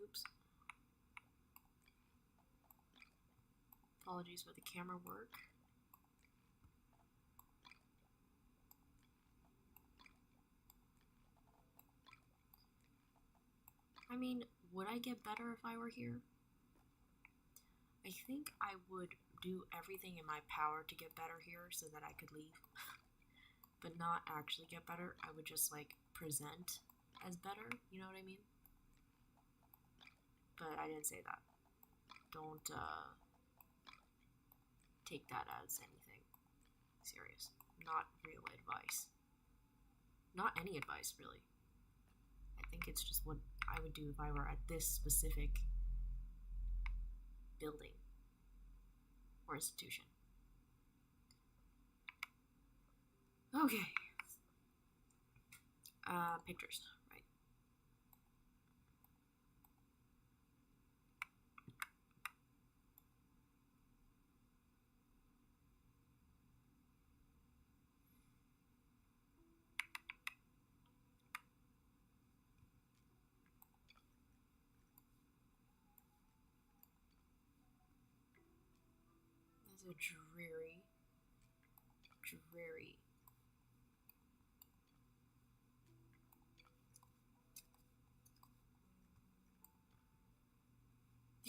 Oops. Apologies for the camera work. I mean, would I get better if I were here? I think I would do everything in my power to get better here so that I could leave. But not actually get better. I would just like present as better, you know what I mean? But I didn't say that. Don't take that as anything serious. Not real advice. Not any advice, really. I think it's just what I would do if I were at this specific building or institution. Okay. Pictures, right. That's a dreary.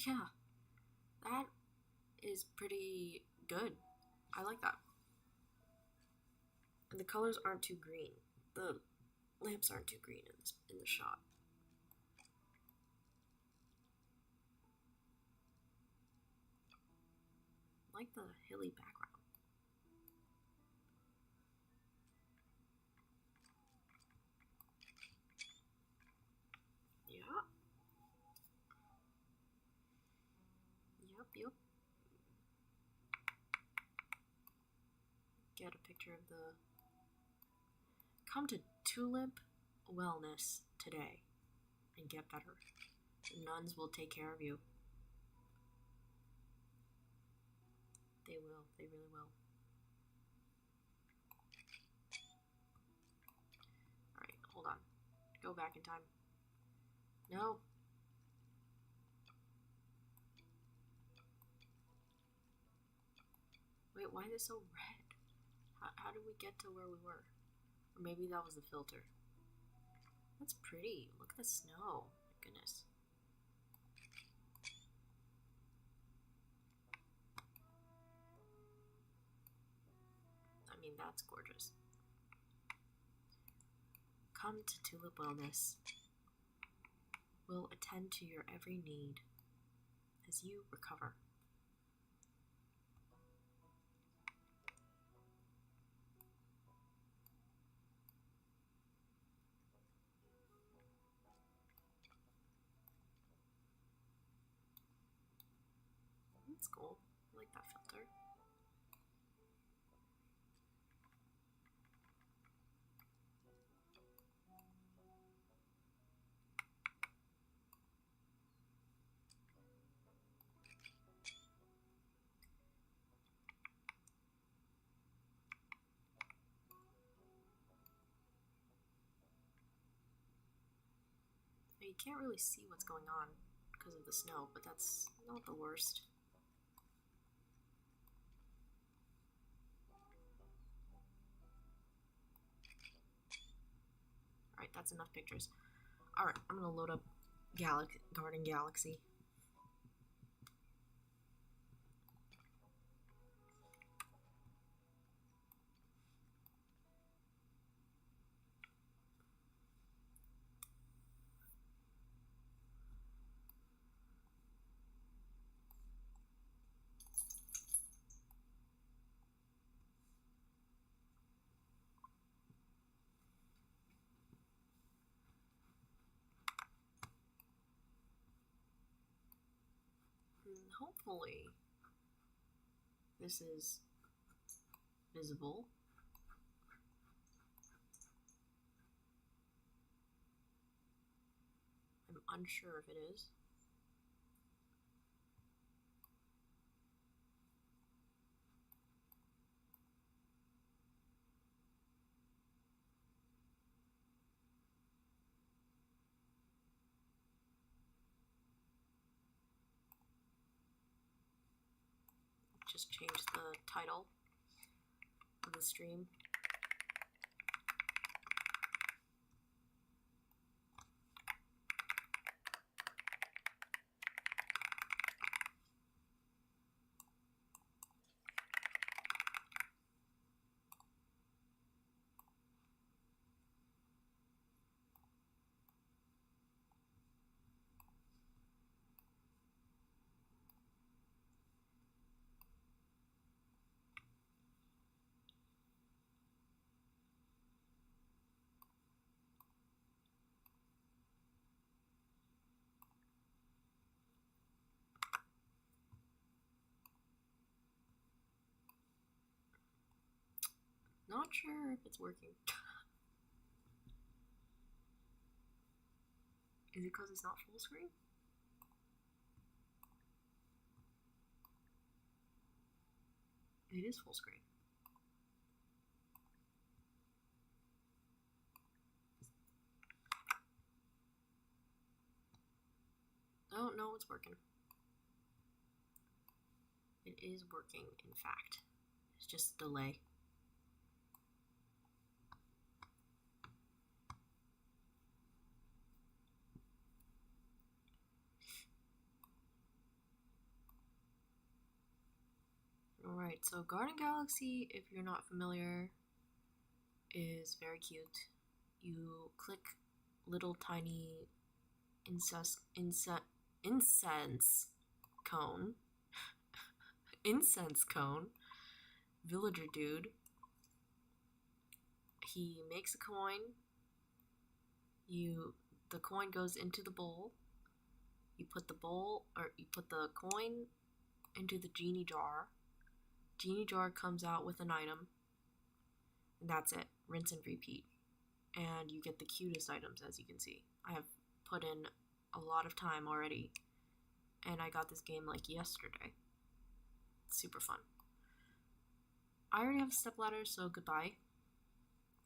Yeah, that is pretty good. I like that. And the colors aren't too green. The lamps aren't too green in the shot. I like the hilly background. Yeah. Yep. Get a picture of the... Come to Tulip Wellness today and get better. The nuns will take care of you. They will. They really will. Alright, hold on. Go back in time. No. Wait, why is it so red? How did we get to where we were? Or maybe that was the filter. That's pretty. Look at the snow. My goodness. I mean, that's gorgeous. Come to Tulip Wellness. We'll attend to your every need as you recover. That's cool. I like that filter. You can't really see what's going on because of the snow, but that's not the worst. Alright, that's enough pictures. Alright, I'm gonna load up Garden Galaxy. Hopefully this is visible. I'm unsure if it is. Just change the title of the stream. Not sure if it's working. Is it because it's not full screen? It is full screen. Oh, no, it's working. It is working, in fact. It's just a delay. Alright, so Garden Galaxy, if you're not familiar, is very cute. You click little tiny incense cone. Incense cone. Villager dude. He makes a coin. The coin goes into the bowl. You put the coin into the genie jar. Genie jar comes out with an item. And that's it. Rinse and repeat. And you get the cutest items, as you can see. I have put in a lot of time already. And I got this game like yesterday. It's super fun. I already have a stepladder, so goodbye.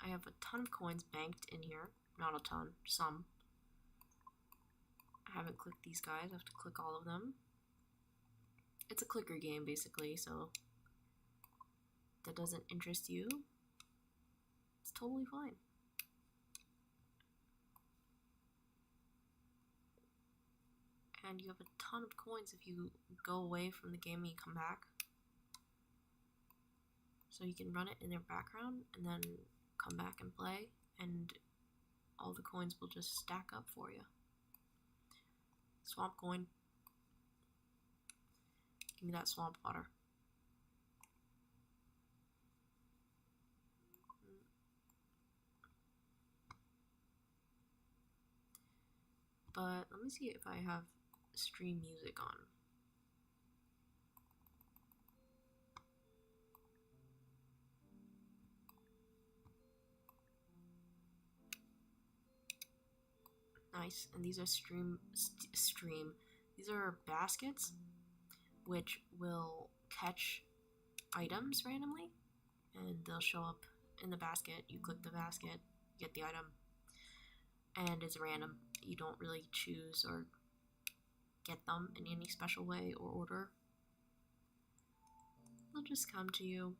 I have a ton of coins banked in here. Not a ton, some. I haven't clicked these guys. I have to click all of them. It's a clicker game, basically, so that doesn't interest you. It's totally fine. And you have a ton of coins if you go away from the game and you come back. So you can run it in their background and then come back and play, and all the coins will just stack up for you. Swamp coin. Give me that swamp water. But let me see if I have stream music on. Nice. And these are these are baskets which will catch items randomly, and they'll show up in the basket. You click the basket, you get the item, and it's random. You don't really choose or get them in any special way or order. They'll just come to you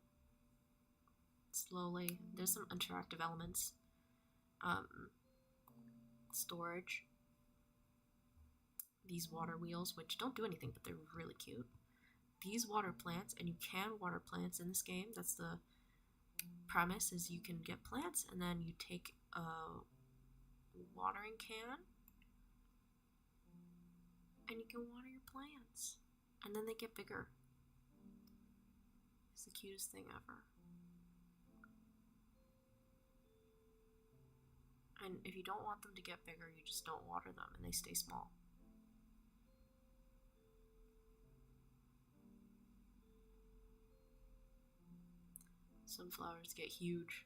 slowly. There's some interactive elements. Storage. These water wheels, which don't do anything, but they're really cute. These water plants, and you can water plants in this game. That's the premise, is you can get plants, and then you take a watering can, and you can water your plants. And then they get bigger. It's the cutest thing ever. And if you don't want them to get bigger, you just don't water them and they stay small. Sunflowers get huge.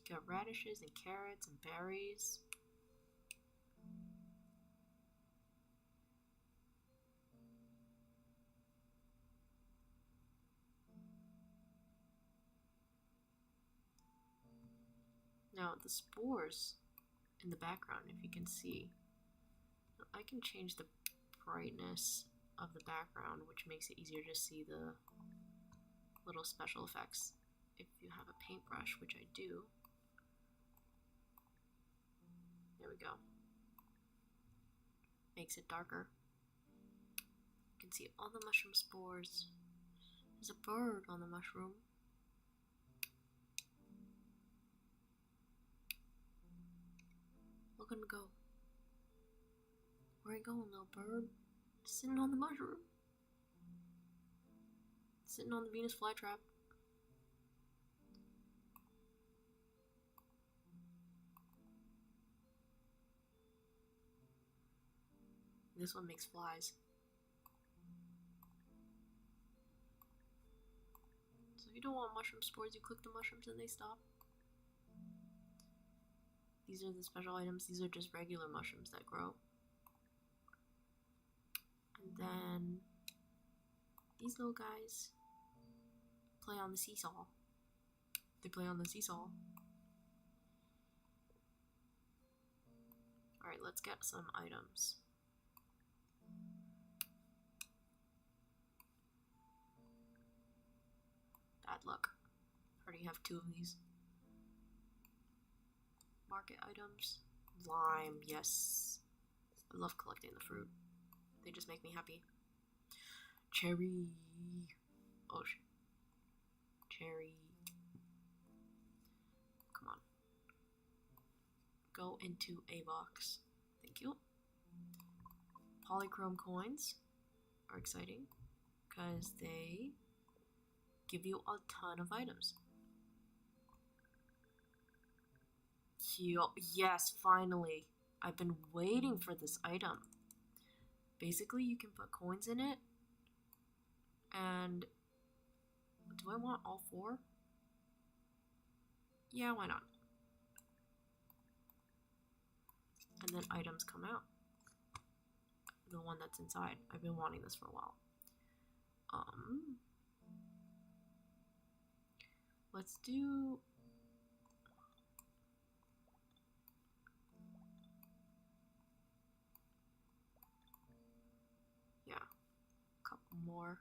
You got radishes and carrots and berries. Now the spores in the background, if you can see, I can change the brightness of the background, which makes it easier to see the little special effects. If you have a paintbrush, which I do, there we go. Makes it darker. You can see all the mushroom spores. There's a bird on the mushroom. Look at him go. Where you going, little bird? Sitting on the mushroom. Sitting on the Venus flytrap. This one makes flies. So if you don't want mushroom spores, you click the mushrooms and they stop. These are the special items. These are just regular mushrooms that grow. And then these little guys play on the seesaw. They play on the seesaw. Alright, let's get some items. Bad luck. Already have 2 of these. Market items. Lime, yes. I love collecting the fruit. They just make me happy. Cherry. Oh shit. Cherry. Come on. Go into a box. Thank you. Polychrome coins are exciting because they give you a ton of items. Yes, finally. I've been waiting for this item. Basically, you can put coins in it. And do I want all 4? Yeah, why not? And then items come out. The one that's inside. I've been wanting this for a while. Let's do... yeah, a couple more.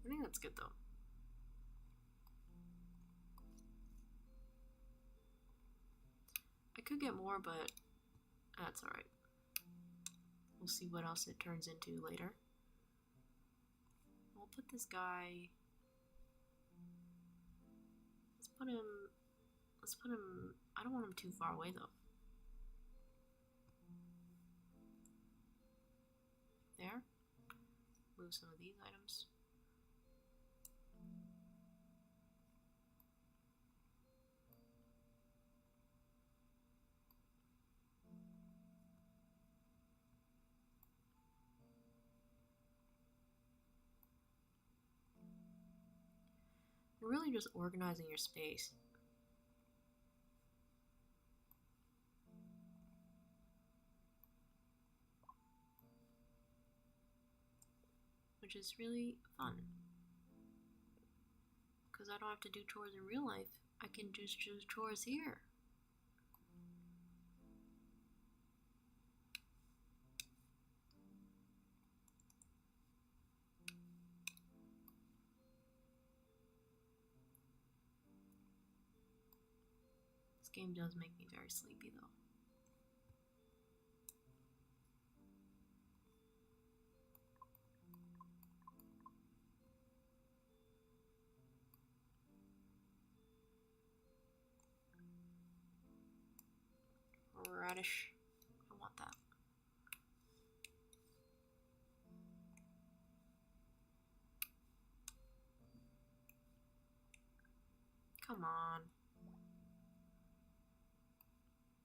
I think that's good though. I could get more, but that's alright. We'll see what else it turns into later. We'll put this guy... Let's put him... I don't want him too far away though. There. Move some of these items. You're really just organizing your space. Which is really fun. Because I don't have to do chores in real life. I can just do chores here. This game does make me very sleepy though. Radish. I want that. Come on.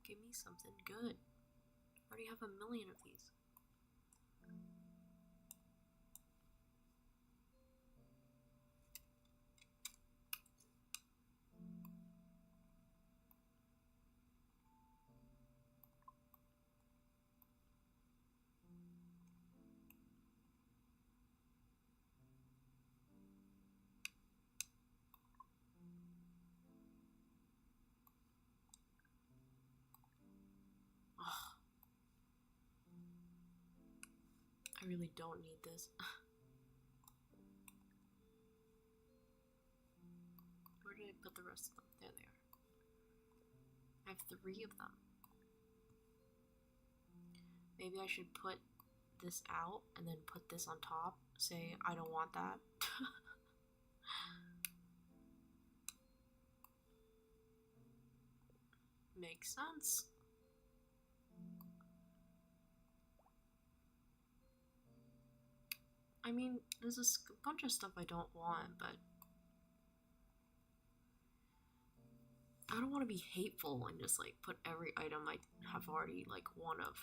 Give me something good. I already have a million of these. I really don't need this. Where did I put the rest of them? There they are. I have 3 of them. Maybe I should put this out and then put this on top. Say, I don't want that. Makes sense. I I mean, there's a bunch of stuff I don't want, but I don't want to be hateful and just like put every item I have already like one of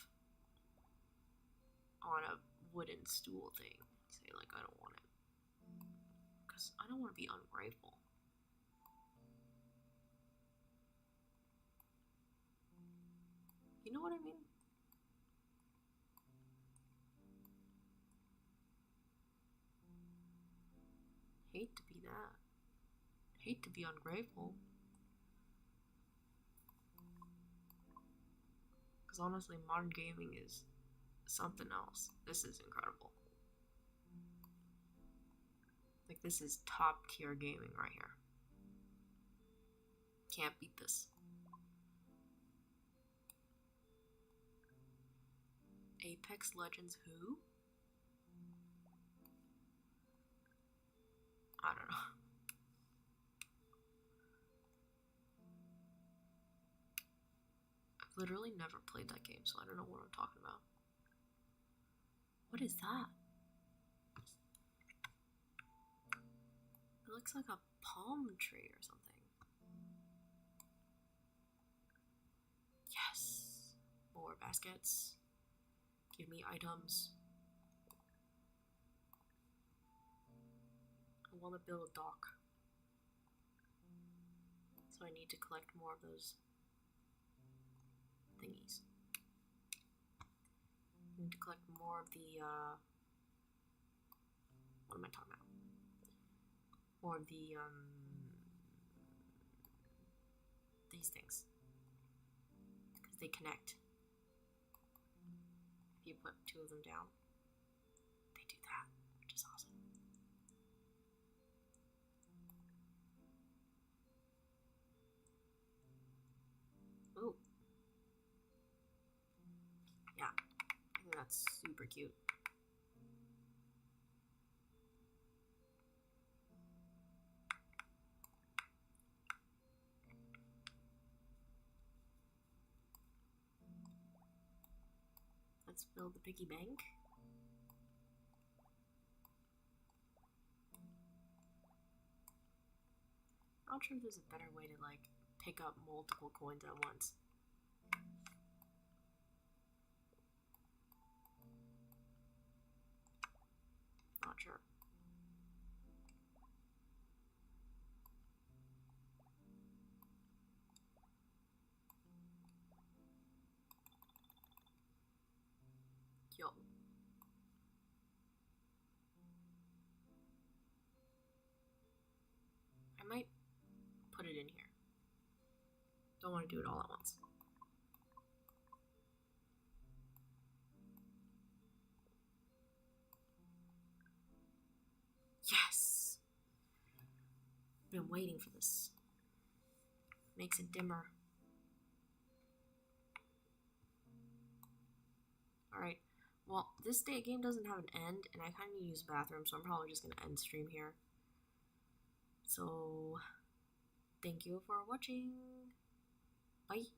on a wooden stool thing. Say like I don't want it because I don't want to be ungrateful. You know what I mean? Hate to be that. Hate to be ungrateful. Because honestly, modern gaming is something else. This is incredible. Like, this is top tier gaming right here. Can't beat this. Apex Legends who? I don't know. I've literally never played that game, so I don't know what I'm talking about. What is that? It looks like a palm tree or something. Yes! More baskets. Give me items. I want to build a dock. So I need to collect more of those thingies. I need to collect more of the, what am I talking about? More of the, these things. Because they connect. If you put two of them down, they do that, which is awesome. Ooh. Yeah, I think that's super cute. Let's build the piggy bank. Not sure if there's a better way to like pick up multiple coins at once. Not sure. Yo. I might put it in here. Don't want to do it all at once. Yes! Been waiting for this. Makes it dimmer. Alright. Well, this game doesn't have an end, and I kind of use the bathroom, so I'm probably just going to end stream here. So, thank you for watching. Bye.